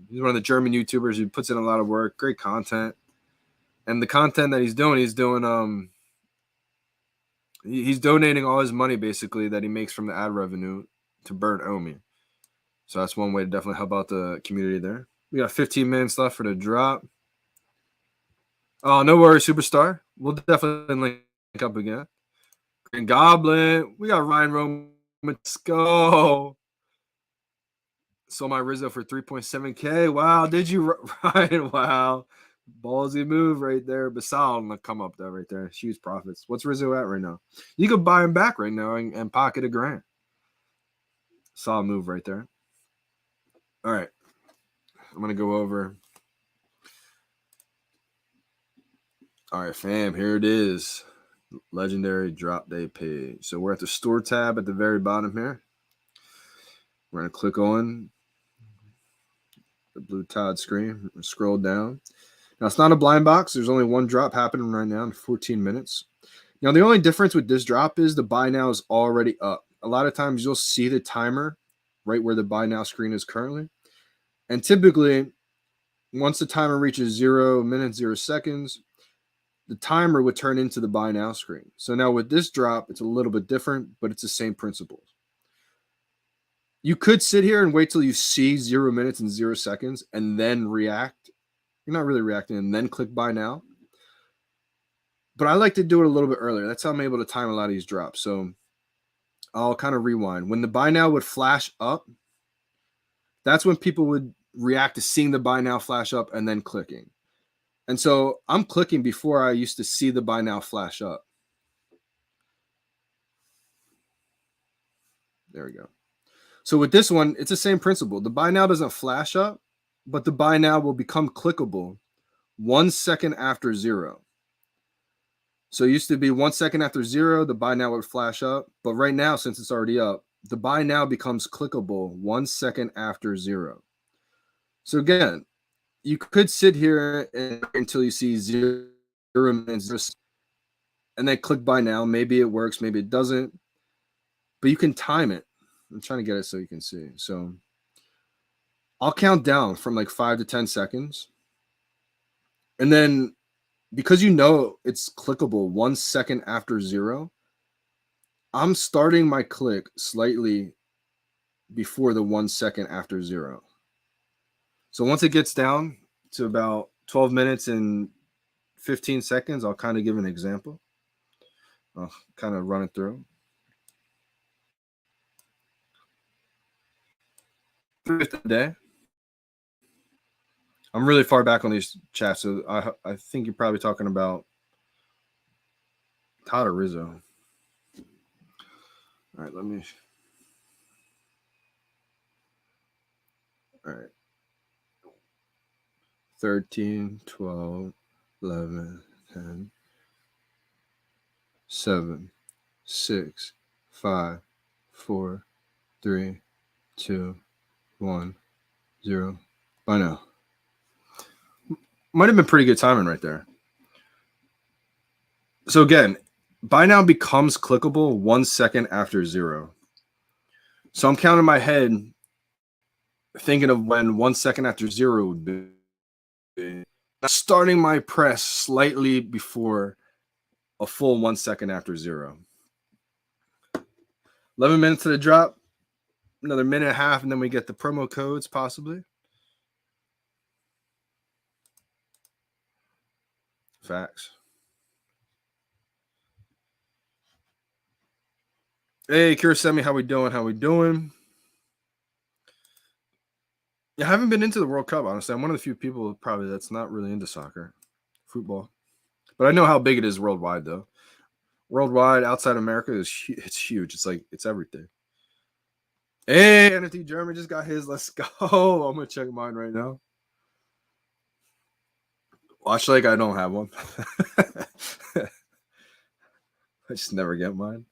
A: He's one of the German YouTubers who puts in a lot of work, great content. And the content that he's doing he's donating all his money basically that he makes from the ad revenue to burn Omi. So that's one way to definitely help out the community there. We got 15 minutes left for the drop. Oh, no worries, Superstar. We'll definitely link up again. Green Goblin. We got Ryan Roman. Let's go. Sold my Rizzo for 3.7K. Wow, did you, Ryan? Wow. Ballsy move right there. Basal on the come up though, right there. Huge profits. What's Rizzo at right now? You could buy him back right now and pocket $1,000. Solid move right there. All right. I'm going to go over. All right, fam. Here it is. Legendary drop day page. So we're at the store tab at the very bottom here. We're going to click on the blue Todd screen and scroll down. Now, it's not a blind box. There's only one drop happening right now in 14 minutes. Now, the only difference with this drop is the buy now is already up. A lot of times you'll see the timer right where the buy now screen is currently. And typically, once the timer reaches 0 minutes, 0 seconds, the timer would turn into the buy now screen. So now with this drop, it's a little bit different, but it's the same principles. You could sit here and wait till you see 0 minutes and 0 seconds and then react. You're not really reacting and then click buy now. But I like to do it a little bit earlier. That's how I'm able to time a lot of these drops. So I'll kind of rewind. When the buy now would flash up, that's when people would react to seeing the buy now flash up and then clicking. And so I'm clicking before I used to see the buy now flash up. There we go. So with this one, it's the same principle. The buy now doesn't flash up, but the buy now will become clickable 1 second after 0. So it used to be 1 second after 0, the buy now would flash up. But right now, since it's already up, the buy now becomes clickable 1 second after 0. So again, you could sit here until you see 0 minutes and then click buy now. Maybe it works, maybe it doesn't. But you can time it. I'm trying to get it so you can see. So I'll count down from like 5 to 10 seconds. And then because it's clickable 1 second after 0, I'm starting my click slightly before the 1 second after 0. So once it gets down to about 12 minutes and 15 seconds, I'll kind of give an example. I'll kind of run it through. A day. I'm really far back on these chats, so I think you're probably talking about Todd or Rizzo. All right, let me. All right. 13, 12, 11, 10, 7, 6, 5, 4, 3, 2, 1, 0. By now. Might have been pretty good timing right there. So again, by now becomes clickable 1 second after 0. So I'm counting my head, thinking of when 1 second after 0 would be. Starting my press slightly before a full 1 second after 0. 11 minutes to the drop, another minute and a half, and then we get the promo codes possibly. Facts. Hey, Kirasemi, how we doing? How we doing? I haven't been into the World Cup, honestly. I'm one of the few people probably that's not really into soccer, football. But I know how big it is worldwide, though. Worldwide, outside America, it's huge. It's like, it's everything. Hey, NFT German just got his. Let's go. I'm going to check mine right now. Watch like I don't have one. I just never get mine.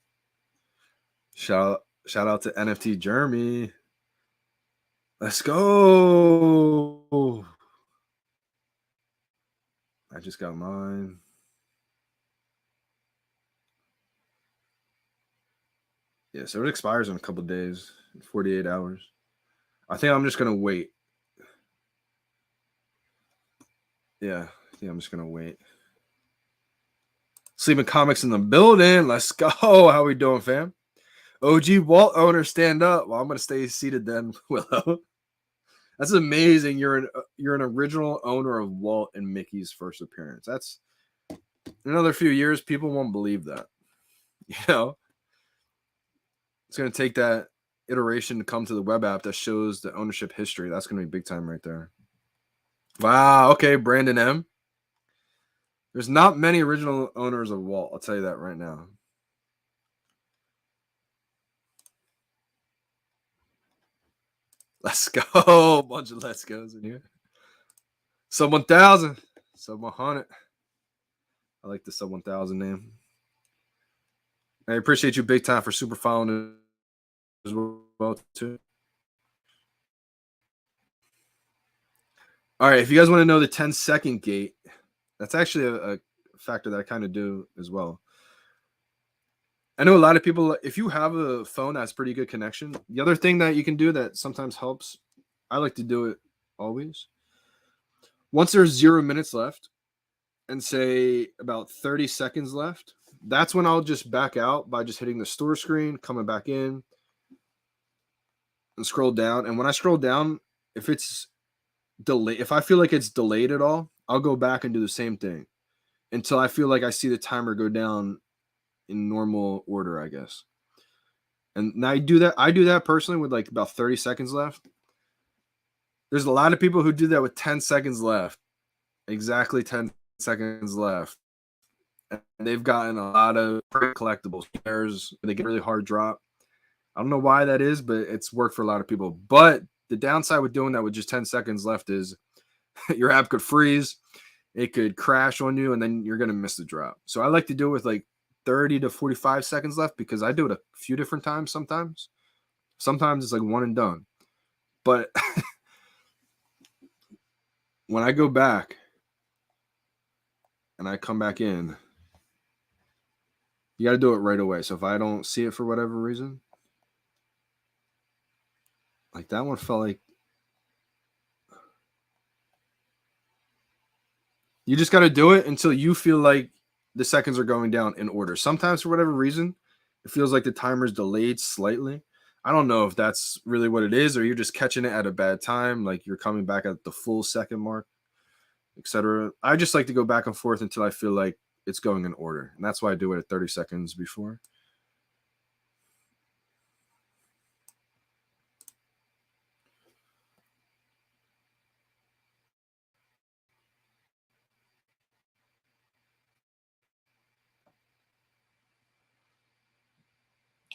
A: Shout out to NFT Jeremy. Let's go. I just got mine. Yeah, so it expires in a couple days, 48 hours. I think I'm just going to wait. Yeah, I think I'm just going to wait. Sleeping Comics in the building. Let's go. How we doing, fam? OG Walt owner, stand up. Well, I'm going to stay seated then, Willow. That's amazing. You're an original owner of Walt and Mickey's first appearance. That's in another few years, people won't believe that. You know, it's going to take that iteration to come to the web app that shows the ownership history. That's going to be big time right there. Wow. Okay, Brandon M. There's not many original owners of Walt. I'll tell you that right now. Let's go. A bunch of let's goes in here. Sub 1000. Sub 100. I like the Sub 1000 name. I appreciate you big time for super following as well, too. All right. If you guys want to know the 10-second gate, that's actually a factor that I kind of do as well. I know a lot of people, if you have a phone that's pretty good connection, the other thing that you can do that sometimes helps, I like to do it always. Once there's 0 minutes left and say about 30 seconds left, that's when I'll just back out by just hitting the store screen, coming back in and scroll down. And when I scroll down, if it's delayed, if I feel like it's delayed at all, I'll go back and do the same thing until I feel like I see the timer go down in normal order, I guess. And I do that personally with like about 30 seconds left. There's a lot of people who do that with 10 seconds left. Exactly 10 seconds left. And they've gotten a lot of collectibles. They get really hard drop. I don't know why that is, but it's worked for a lot of people. But the downside with doing that with just 10 seconds left is your app could freeze. It could crash on you, and then you're going to miss the drop. So I like to do it with like 30 to 45 seconds left because I do it a few different times sometimes. Sometimes it's like one and done. But when I go back and I come back in, you got to do it right away. So if I don't see it for whatever reason, like that one felt like you just got to do it until you feel like the seconds are going down in order. Sometimes for whatever reason, It feels like the timer's delayed slightly. I don't know if that's really what it is, or you're just catching it at a bad time, like you're coming back at the full second mark, etc. I just like to go back and forth until I feel like it's going in order, and that's why I do it at 30 seconds before.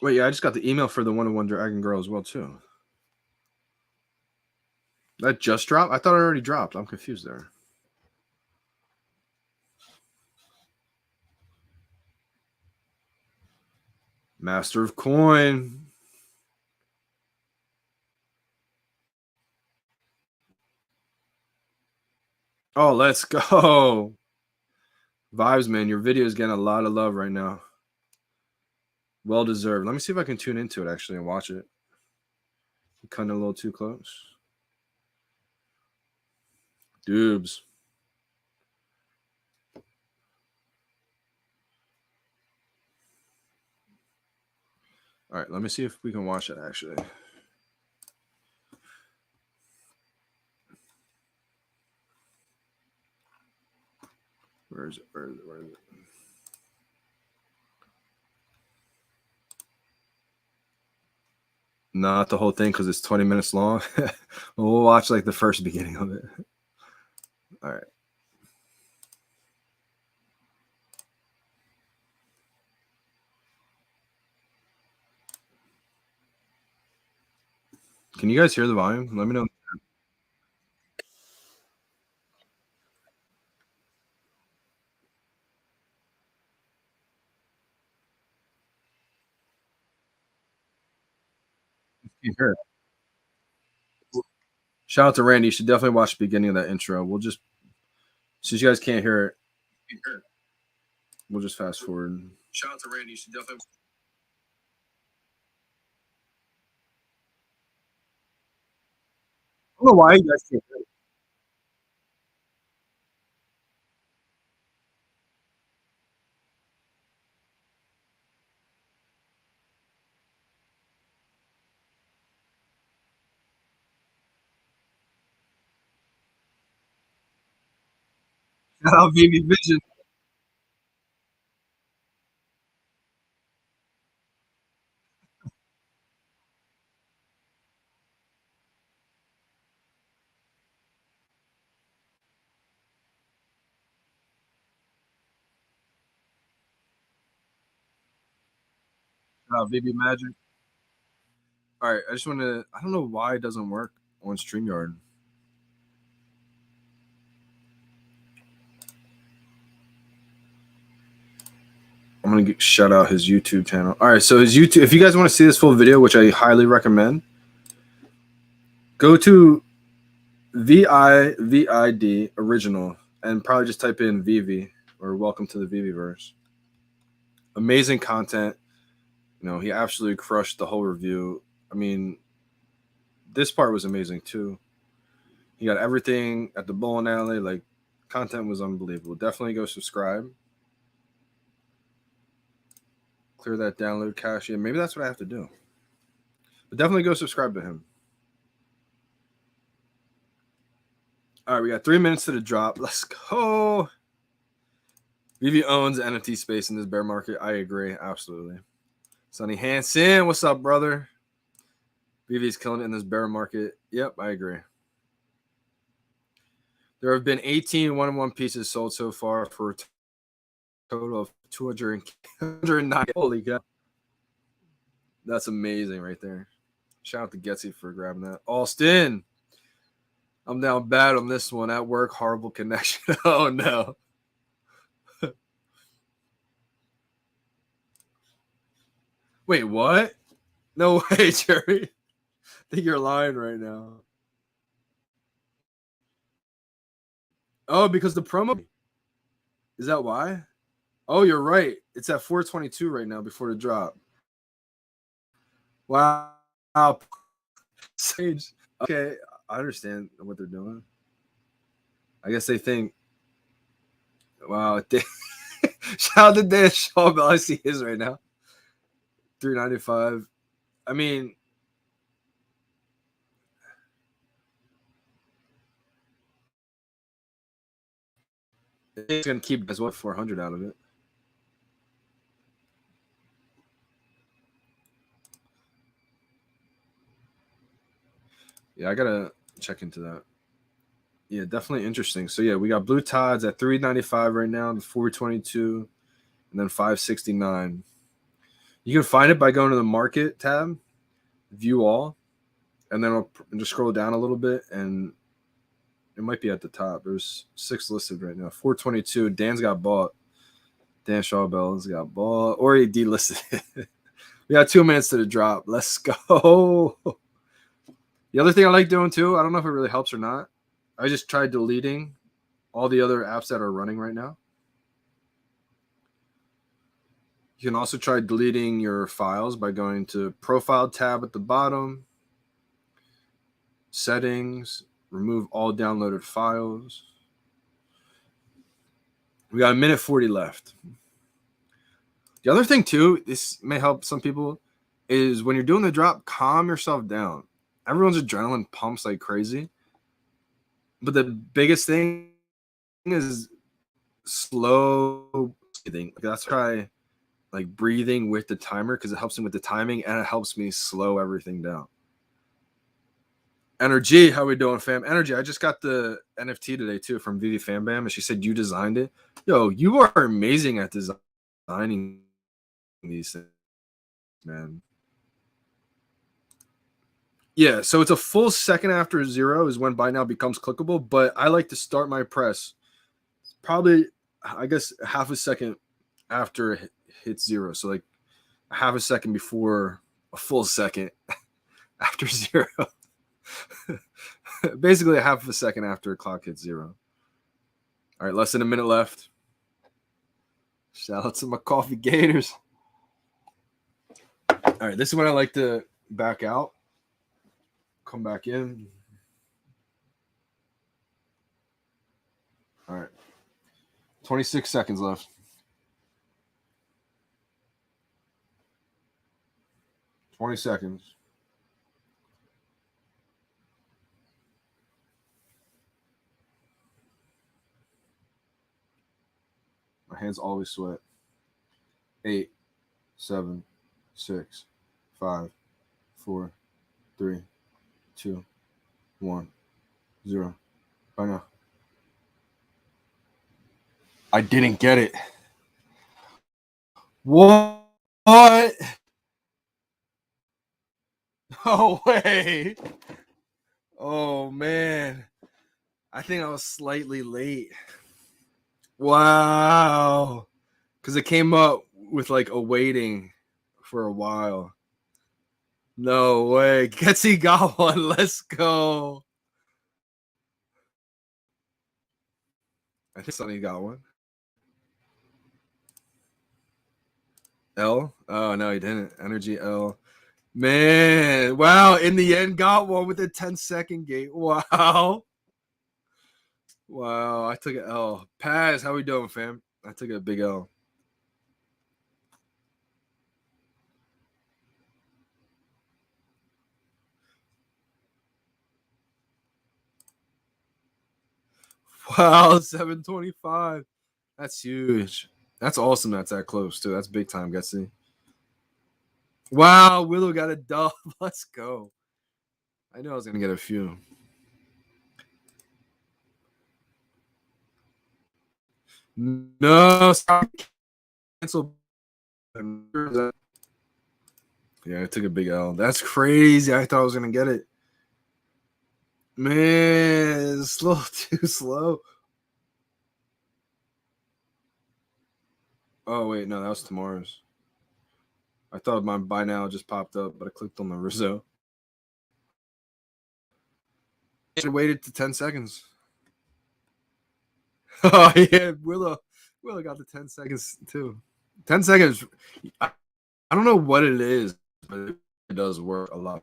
A: Wait, yeah, I just got the email for the 101 Dragon Girl as well too. That just dropped? I thought it already dropped. I'm confused there. Master of Coin. Oh, let's go. Vibes, man. Your video is getting a lot of love right now. Well deserved. Let me see if I can tune into it actually and watch it. Cutting a little too close. Dubes. All right, let me see if we can watch it actually. Where is it? Where is it? Where is it? Not the whole thing because it's 20 minutes long. We'll watch like the first beginning of it. All right. Can you guys hear the volume? Let me know. You hear it. Shout out to Randy. You should definitely watch the beginning of that intro. We'll just, since you guys can't hear it, we'll just fast forward. Shout out to Randy. You should definitely. I don't know why you guys can't hear it. Shout out VeVe Vision. Shout out VeVe Magic. All right, I just want to. I don't know why it doesn't work on StreamYard. I'm gonna shout out his YouTube channel. All right, so his YouTube. If you guys want to see this full video, which I highly recommend, go to VIVID original and probably just type in VeVe or Welcome to the VeVeverse. Amazing content. You know, he absolutely crushed the whole review. I mean, this part was amazing too. He got everything at the bowling alley. Like, content was unbelievable. Definitely go subscribe. Clear that download cache. Yeah, maybe that's what I have to do. But definitely go subscribe to him. All right, we got 3 minutes to the drop. Let's go. VeVe owns NFT space in this bear market. I agree. Absolutely. Sonny Hansen, what's up, brother? VeVe's killing it in this bear market. Yep, I agree. There have been 18 one-on-one pieces sold so far for a total of 209. Holy cow. That's amazing right there. Shout out to Getsy for grabbing that. Austin, I'm down bad on this one. At work, horrible connection. Oh, no. Wait, what? No way, Jerry. I think you're lying right now. Oh, because the promo. Is that why? Oh, you're right. It's at 422 right now before the drop. Wow. Sage. Okay, I understand what they're doing. I guess they think, wow. Shout out to Dan Shaw, but I see his right now. 395. I mean, it's gonna keep as what 400 out of it. Yeah, I gotta check into that. Yeah, definitely interesting. So yeah, we got blue Todds at 395 right now, the 422, and then 569. You can find it by going to the market tab, view all, and then I'll just scroll down a little bit, and it might be at the top. There's 6 listed right now. 422. Dan's got bought. Dan Shawbell's got bought, or he delisted it. We got 2 minutes to the drop. Let's go. The other thing I like doing too, I don't know if it really helps or not. I just tried deleting all the other apps that are running right now. You can also try deleting your files by going to Profile tab at the bottom, Settings, remove all downloaded files. We got 1:40 left. The other thing too, this may help some people, is when you're doing the drop, calm yourself down. Everyone's adrenaline pumps like crazy. But the biggest thing is slow breathing. That's why like breathing with the timer, because it helps me with the timing and it helps me slow everything down. Energy, how we doing, fam? Energy, I just got the NFT today too from VeVe Fan Bam, and she said you designed it. Yo, you are amazing at designing these things, man. Yeah, so it's a full second after 0 is when buy now becomes clickable, but I like to start my press probably, I guess, half a second after it hits 0. So like half a second before a full second after 0. Basically a half a second after a clock hits 0. All right, less than a minute left. Shout out to my coffee gators. All right, this is when I like to back out. Come back in. All right. 26 seconds left. 20 seconds. My hands always sweat. 8, 7, 6, 5, 4, 3, 2, 1, 0. Bye now. I didn't get it. What? No way. Oh, man. I think I was slightly late. Wow. Because it came up with like a waiting for a while. No way. Getsy got one. Let's go. I think Sonny got one. L? Oh, no, he didn't. Energy L. Man. Wow. In the end, got one with a 10-second gate. Wow. Wow. I took an L. Paz, how we doing, fam? I took a big L. Wow. 725. That's huge. That's awesome. That's that close, too. That's big time, Getsy. Wow, Willow got a dub. Let's go. I knew I was going to get a few. No, cancel. Yeah, I took a big L. That's crazy. I thought I was going to get it. Man, it's slow, too slow. Oh, wait, no, that was tomorrow's. I thought my buy now just popped up, but I clicked on the Rizzo. I waited to 10 seconds. Oh, yeah, Willow got the 10 seconds, too. 10 seconds. I don't know what it is, but it does work a lot.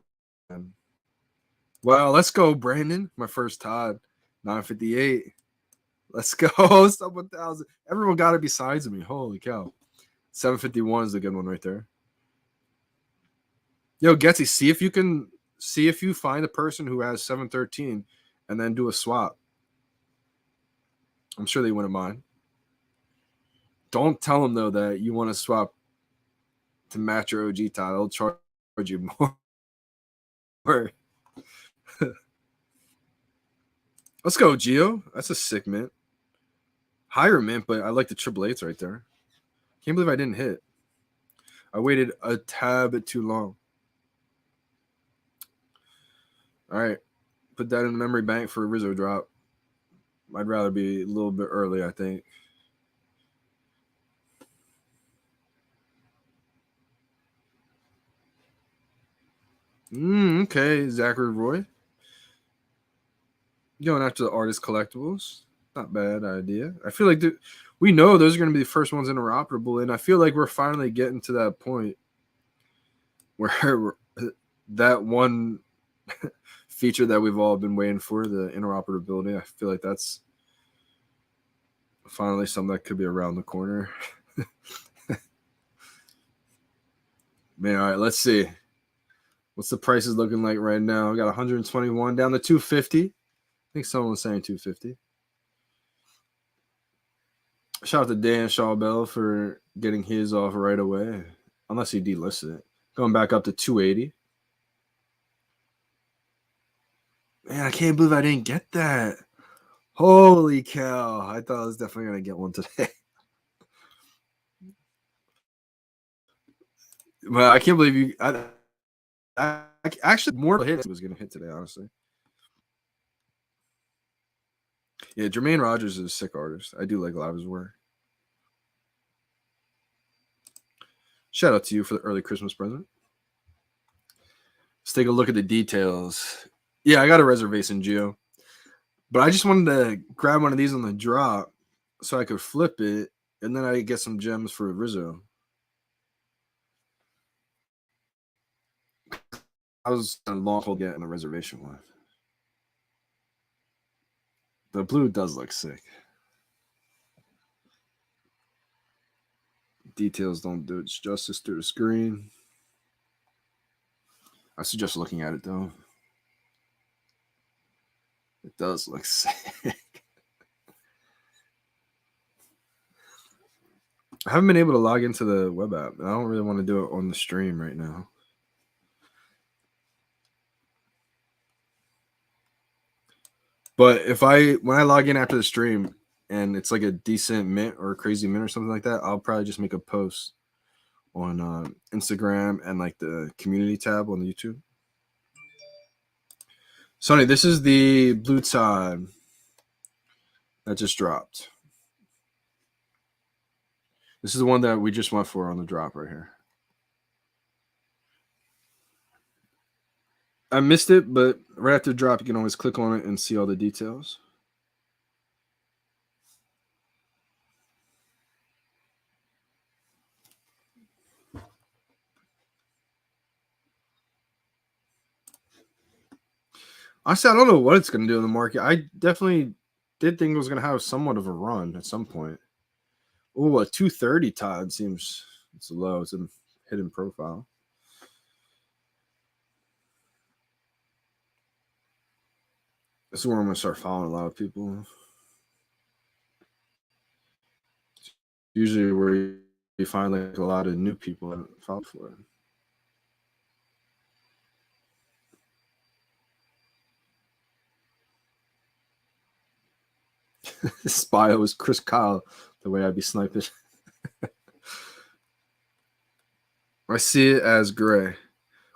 A: Well, let's go, Brandon. My first Todd, 958. Let's go. Sub 1,000. Everyone got it besides me. Holy cow. 751 is the good one right there. Yo, Getsy, see if you find a person who has 713 and then do a swap. I'm sure they wouldn't mind. Don't tell them though that you want to swap to match your OG Todd. They'll charge you more. Let's go, Geo. That's a sick mint. Higher mint, but I like the triple eights right there. Can't believe I didn't hit. I waited a tad too long. All right. Put that in the memory bank for a Rizzo drop. I'd rather be a little bit early, I think. Okay, Zachary Roy. Going after the artist collectibles. Not bad idea. I feel like we know those are going to be the first ones interoperable, and I feel like we're finally getting to that point where that one feature that we've all been waiting for, the interoperability, I feel like that's finally something that could be around the corner. Man, all right, let's see. What's the prices looking like right now? I got 121 down to 250. I think someone was saying 250. Shout out to Dan Shawbell for getting his off right away, unless he delisted it. Going back up to 280. Man, I can't believe I didn't get that. Holy cow. I thought I was definitely going to get one today. But I can't believe you. I actually more hit was going to hit today, honestly. Yeah, Jermaine Rogers is a sick artist. I do like a lot of his work. Shout out to you for the early Christmas present. Let's take a look at the details. Yeah, I got a reservation, Geo. But I just wanted to grab one of these on the drop so I could flip it, and then I get some gems for Rizzo. I was a long haul getting a reservation one. The blue does look sick. Details don't do it justice through the screen. I suggest looking at it though. It does look sick. I haven't been able to log into the web app. I don't really want to do it on the stream right now. But when I log in after the stream and it's like a decent mint or a crazy mint or something like that, I'll probably just make a post on Instagram and like the community tab on the YouTube. Sonny, this is the blue Todd that just dropped. This is the one that we just went for on the drop right here. I missed it, but right after the drop, you can always click on it and see all the details. Honestly, I don't know what it's going to do in the market. I definitely did think it was going to have somewhat of a run at some point. Oh, a 230 Todd seems it's low. It's a hidden profile. This is where I'm going to start following a lot of people. Usually where you find like a lot of new people that follow for it. This bio was Chris Kyle, the way I'd be sniping. I see it as gray.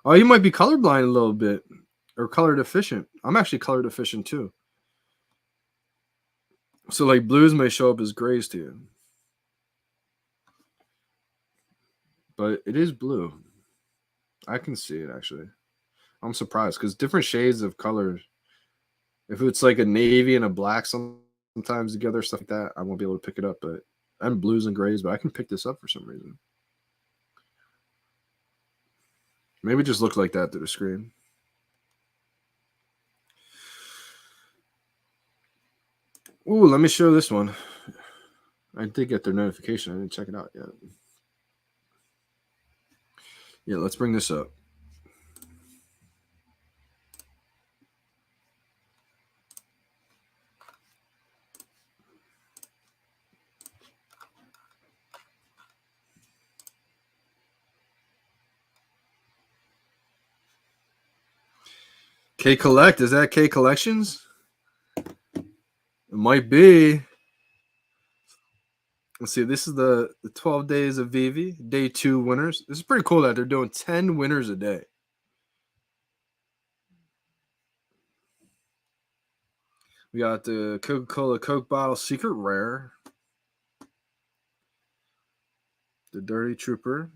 A: Oh, you might be colorblind a little bit or color deficient. I'm actually color deficient too. So like blues may show up as grays to you. But it is blue. I can see it actually. I'm surprised because different shades of colors. If it's like a navy and a black sometimes together, stuff like that, I won't be able to pick it up. But I'm blues and grays, but I can pick this up for some reason. Maybe it just looked like that through the screen. Ooh, let me show this one. I did get their notification. I didn't check it out yet. Yeah, let's bring this up. K Collect, is that K Collections? It might be. Let's see. This is the 12 days of VeVe, day 2 winners. This is pretty cool that they're doing 10 winners a day. We got the Coca-Cola Coke bottle secret rare, the Dirty Trooper,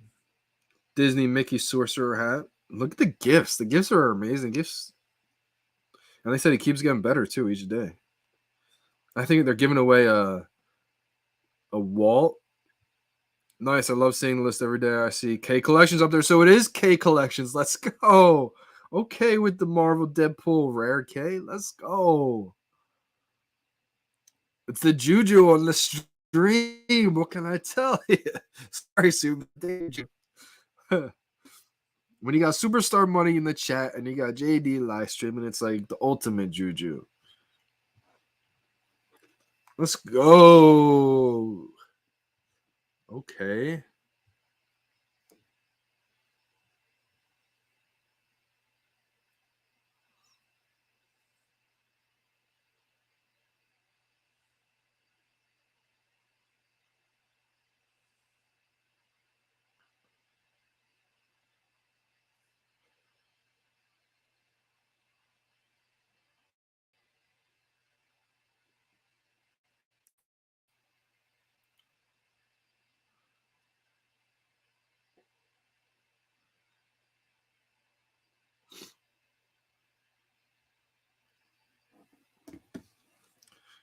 A: Disney Mickey Sorcerer hat. Look at the gifts. The gifts are amazing gifts. And they said it keeps getting better too each day. I think they're giving away a Walt. Nice. I love seeing the list every day. I see K Collections up there. So it is K Collections. Let's go. Okay with the Marvel Deadpool rare K. Let's go. It's the Juju on the stream. What can I tell you? Sorry, Super. When you got superstar money in the chat and you got JD live streaming, it's like the ultimate Juju. Let's go. Okay.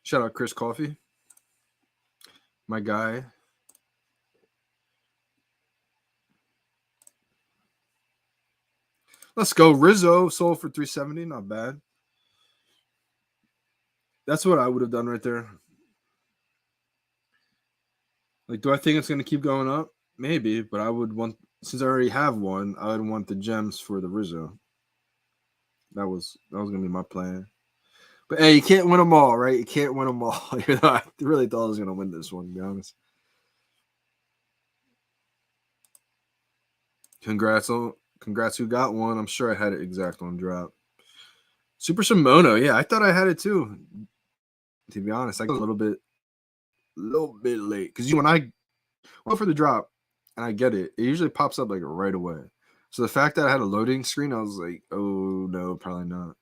A: Shout out Chris Coffee, my guy. Let's go. Rizzo sold for $370. Not bad. That's what I would have done right there. Like, do I think it's going to keep going up? Maybe, but I would want, since I already have one, I would want the gems for the Rizzo. That was going to be my plan. But hey, you can't win them all, right? You can't win them all. I really thought I was going to win this one, to be honest. Congrats who got one. I'm sure I had it exact on drop. Super Shimono, yeah, I thought I had it too. To be honest, I got a little bit late because when I go for the drop and I get it, it usually pops up like right away. So the fact that I had a loading screen, I was like, oh no, probably not.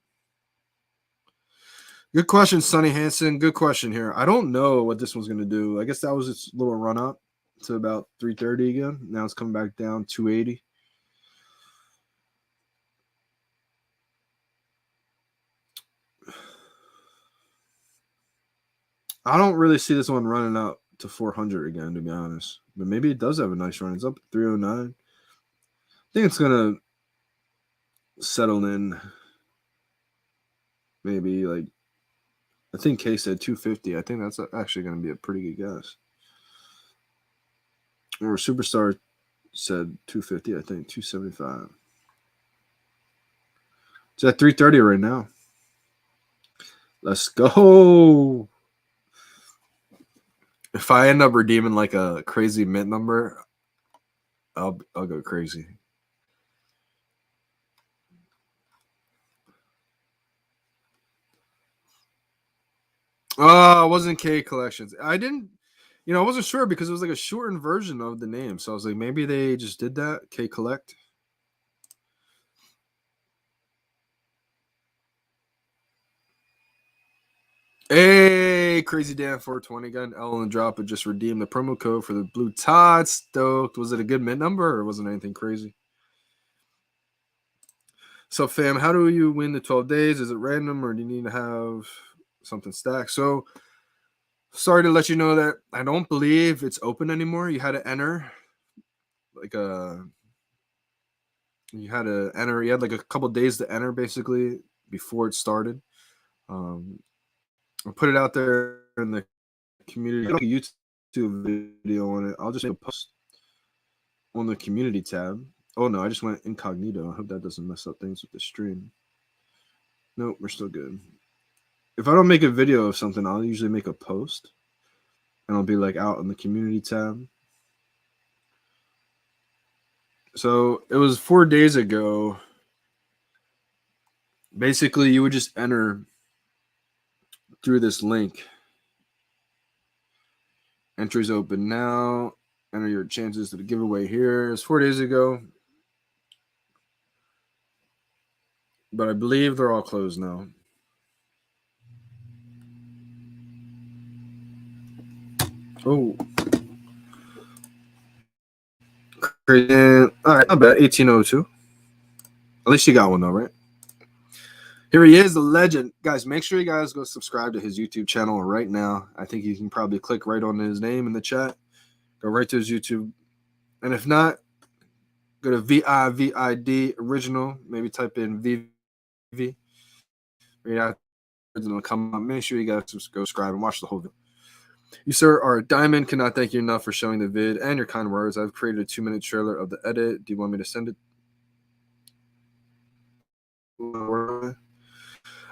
A: Good question, Sonny Hansen. Good question here. I don't know what this one's gonna do. I guess that was its little run up to about 330 again. Now it's coming back down 280. I don't really see this one running up to 400 again, to be honest. But maybe it does have a nice run. It's up 309. I think it's gonna settle in. Maybe like, I think K said 250. I think that's actually gonna be a pretty good guess. Or Superstar said 250. I think 275. It's at 330 right now. Let's go. If I end up redeeming like a crazy mint number, I'll go crazy. Oh, it wasn't K Collections. I didn't, I wasn't sure because it was like a shortened version of the name. So I was like, maybe they just did that. K Collect. Hey, Crazy Dan 420 got an L on the drop, but just redeemed the promo code for the blue Todd. Stoked. Was it a good mint number or wasn't anything crazy? So, fam, how do you win the 12 days? Is it random or do you need to have something stacked? So, sorry to let you know that I don't believe it's open anymore. You had to enter you had like a couple days to enter basically before it started. I put it out there in the community. Like a YouTube video on it. I'll just make a post on the community tab. Oh no, I just went incognito. I hope that doesn't mess up things with the stream. Nope, we're still good. If I don't make a video of something, I'll usually make a post. And I'll be like out in the community tab. So it was 4 days ago Basically, you would just enter through this link. Entries open now. Enter your chances to the giveaway here. It's 4 days ago, but I believe they're all closed now. Oh. Crazy. All right, not bad. 1802. At least you got one though, right? Here he is, the legend. Guys, make sure you guys go subscribe to his YouTube channel right now. I think you can probably click right on his name in the chat. Go right to his YouTube. And if not, go to VIVID original. Maybe type in VeVe. Right after it'll come up. Make sure you guys go subscribe and watch the whole video. You, sir, are a diamond. Cannot thank you enough for showing the vid and your kind words. I've created a 2-minute trailer of the edit. Do you want me to send it?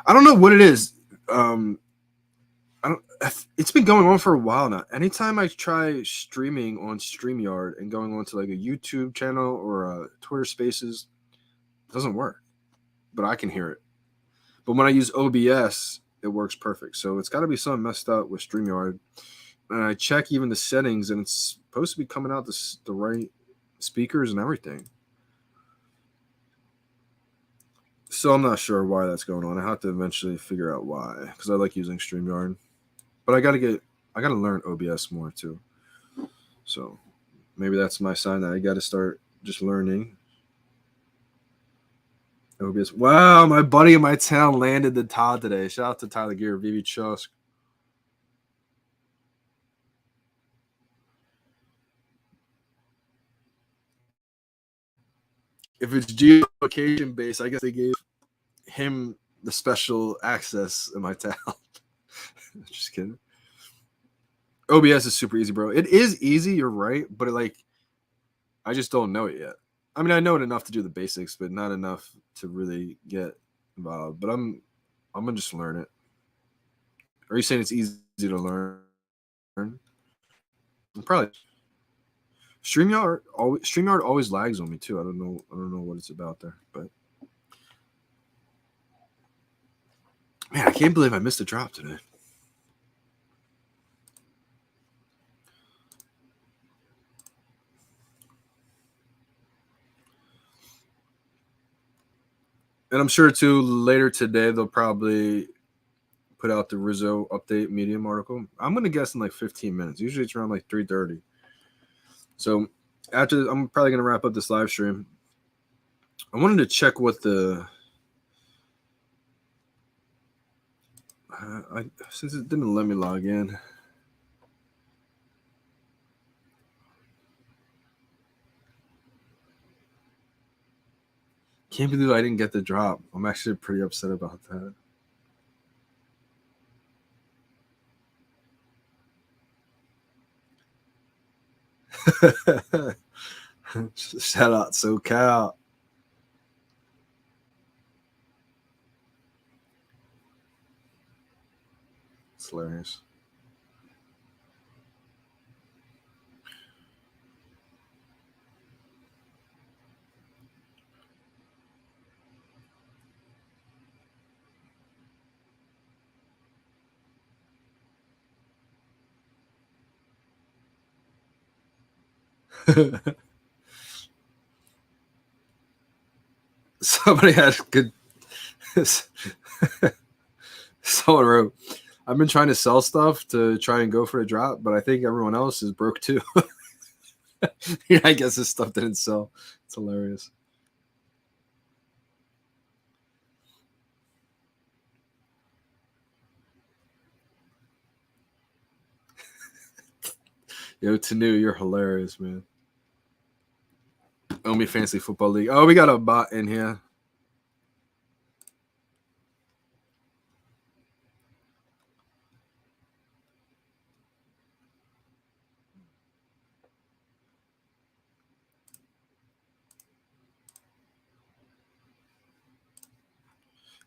A: I don't know what it is. It's been going on for a while now. Anytime I try streaming on StreamYard and going on to like a YouTube channel or a Twitter Spaces, it doesn't work. But I can hear it. But when I use OBS, it works perfect. So it's got to be something messed up with StreamYard. And I check even the settings, and it's supposed to be coming out the right speakers and everything. So I'm not sure why that's going on. I have to eventually figure out why, because I like using StreamYard. But I gotta learn OBS more too. So maybe that's my sign that I gotta start just learning OBS. Wow, my buddy in my town landed the Todd today. Shout out to Tyler Gear, VeVe Chusk. If it's geolocation based, I guess they gave him the special access in my town. Just kidding. OBS is super easy, bro. It is easy, you're right, but I just don't know it yet. I mean, I know it enough to do the basics, but not enough to really get involved. But I'm gonna just learn it. Are you saying it's easy to learn? Probably. StreamYard always lags on me too. I don't know what it's about there, but man, I can't believe I missed a drop today. And I'm sure too later today they'll probably put out the Rizzo update Medium article. I'm gonna guess in like 15 minutes. Usually it's around like 3:30. So after, I'm probably gonna wrap up this live stream. I wanted to check what the since it didn't let me log in. Can't believe I didn't get the drop. I'm actually pretty upset about that. Shout out SoCal. It's hilarious. Somebody had good. Someone wrote, I've been trying to sell stuff to try and go for a drop, but I think everyone else is broke too. Yeah, I guess this stuff didn't sell. It's hilarious. Yo, Tanu, you're hilarious, man. Omi Fantasy Football League. Oh, we got a bot in here.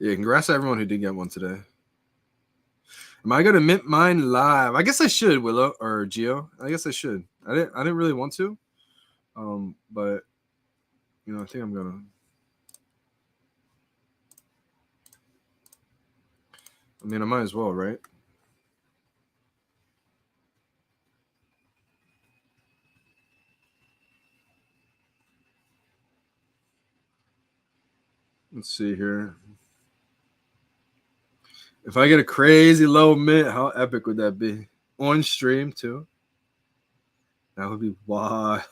A: Yeah, congrats to everyone who did get one today. Am I gonna mint mine live? I guess I should, Willow or Geo. I guess I should. I didn't really want to. But I think I'm gonna. I mean, I might as well, right? Let's see here. If I get a crazy low mint, how epic would that be? On stream too. That would be wild.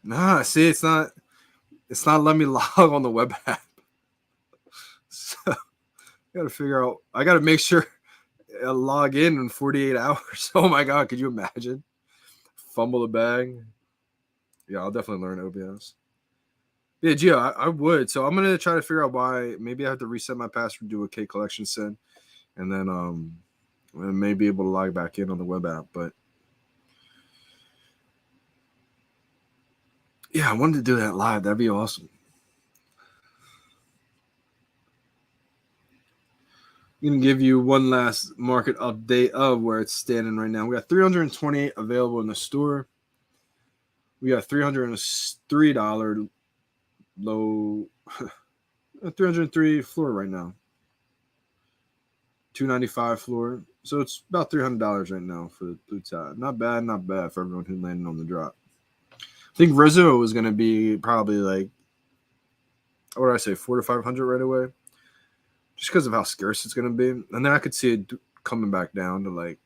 A: Nah, see, it's not letting me log on the web app. So I gotta figure out. I gotta make sure I log in 48 hours. Oh my god, could you imagine? Fumble the bag. Yeah, I'll definitely learn OBS. Yeah, Gio, I would. So I'm gonna try to figure out why. Maybe I have to reset my password, do a K collection send, and then I may be able to log back in on the web app. But yeah, I wanted to do that live. That'd be awesome. I'm gonna give you one last market update of where it's standing right now. We got 328 available in the store. We got $303 low, 303 floor right now. 295 floor. So it's about $300 right now for the blue tie. Not bad for everyone who landed on the drop. I think Rizzo was gonna be probably like, what did I say, 400 to 500 right away, just because of how scarce it's gonna be. And then I could see it coming back down to like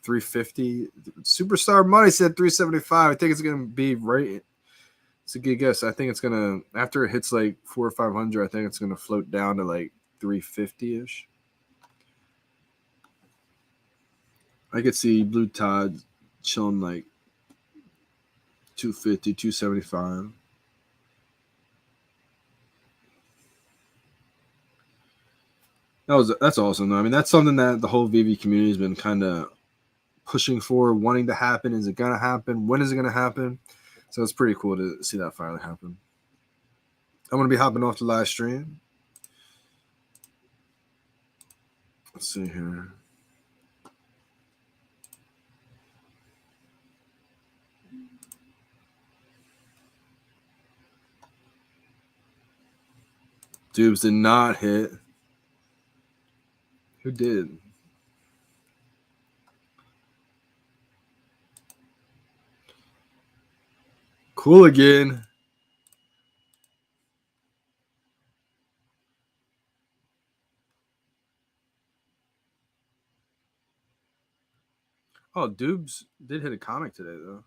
A: 350. Superstar Money said 375. I think it's gonna be right. It's a good guess. I think it's gonna, after it hits like 400 or 500. I think it's gonna float down to like 350 ish. I could see Blue Todd chilling like 250, 275. That's awesome though. I mean, that's something that the whole VeVe community has been kind of pushing for, wanting to happen. Is it gonna happen? When is it gonna happen? So it's pretty cool to see that finally happen. I'm gonna be hopping off the live stream. Let's see here. Dubes did not hit. Who did? Cool again. Oh, Dubes did hit a comic today though.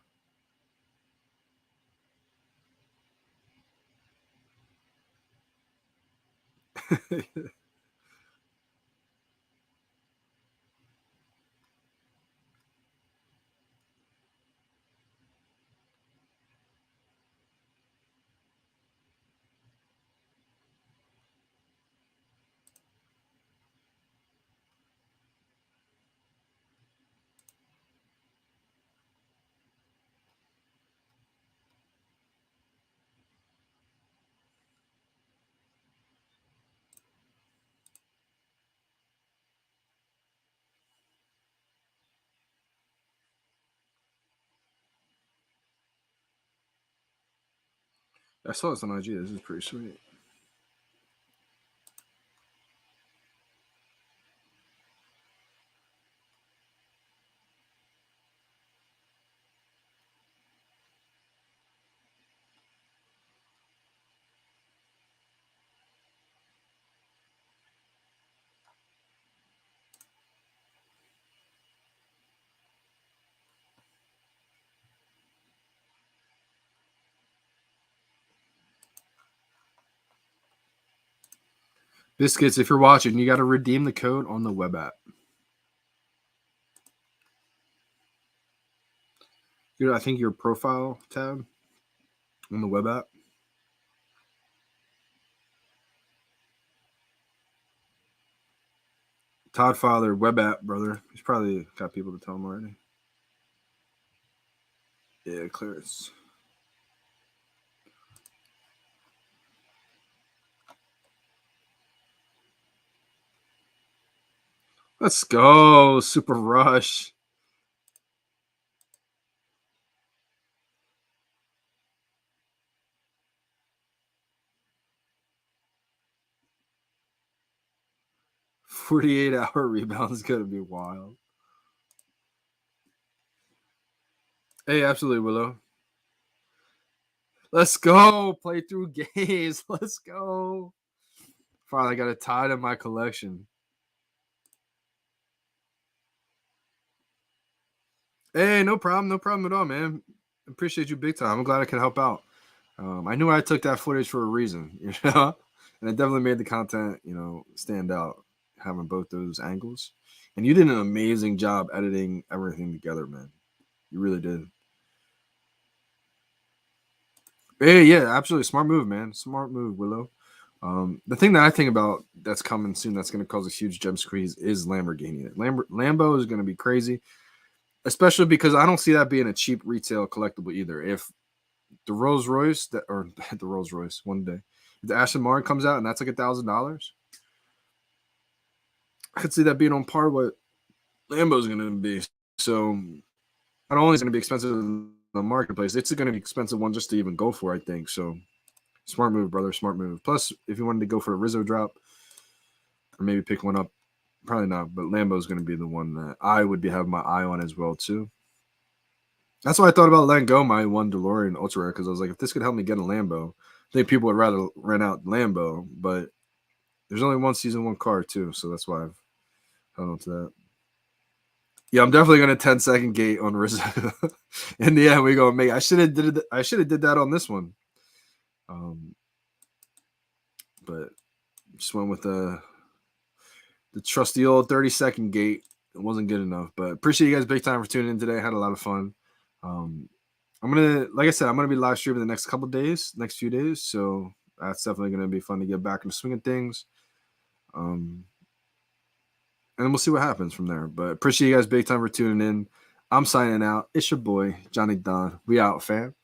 A: I saw this on IG. This is pretty sweet. Biscuits, if you're watching, you got to redeem the code on the web app. I think your profile tab on the web app. Todd Father, web app, brother. He's probably got people to tell him already. Yeah, clearance. Let's go. Super Rush. 48-hour rebound is going to be wild. Hey, absolutely, Willow. Let's go. Play through games. Let's go. Finally, I got a Todd in my collection. Hey, no problem. No problem at all, man. Appreciate you big time. I'm glad I could help out. I knew I took that footage for a reason, you know? And it definitely made the content, you know, stand out, having both those angles. And you did an amazing job editing everything together, man. You really did. Hey, yeah, absolutely. Smart move, man. Smart move, Willow. The thing that I think about that's coming soon that's going to cause a huge gem squeeze is Lamborghini. Lambo is going to be crazy, especially because I don't see that being a cheap retail collectible either. If the Rolls Royce, or the Rolls Royce one day, if the Aston Martin comes out and that's like $1,000, I could see that being on par with what Lambo's going to be. So not only is it going to be expensive in the marketplace, it's going to be expensive one just to even go for, I think. So smart move, brother. Smart move. Plus, if you wanted to go for a Rizzo drop or maybe pick one up, probably not. But Lambo's going to be the one that I would have my eye on as well, too. That's why I thought about letting go my one DeLorean Ultra Rare, because I was like, if this could help me get a Lambo, I think people would rather rent out Lambo. But there's only one season, one car, too. So that's why I've held on to that. Yeah, I'm definitely gonna 10-second gate on Rizzo. In the end, we go make. I should have did that on this one. But just went with the trusty old 30-second gate. It wasn't good enough. But appreciate you guys big time for tuning in today. I had a lot of fun. I'm gonna, like I said, I'm gonna be live streaming the next next few days. So that's definitely gonna be fun to get back into swinging things. And we'll see what happens from there. But appreciate you guys big time for tuning in. I'm signing out. It's your boy, Johnny Dunn. We out, fam.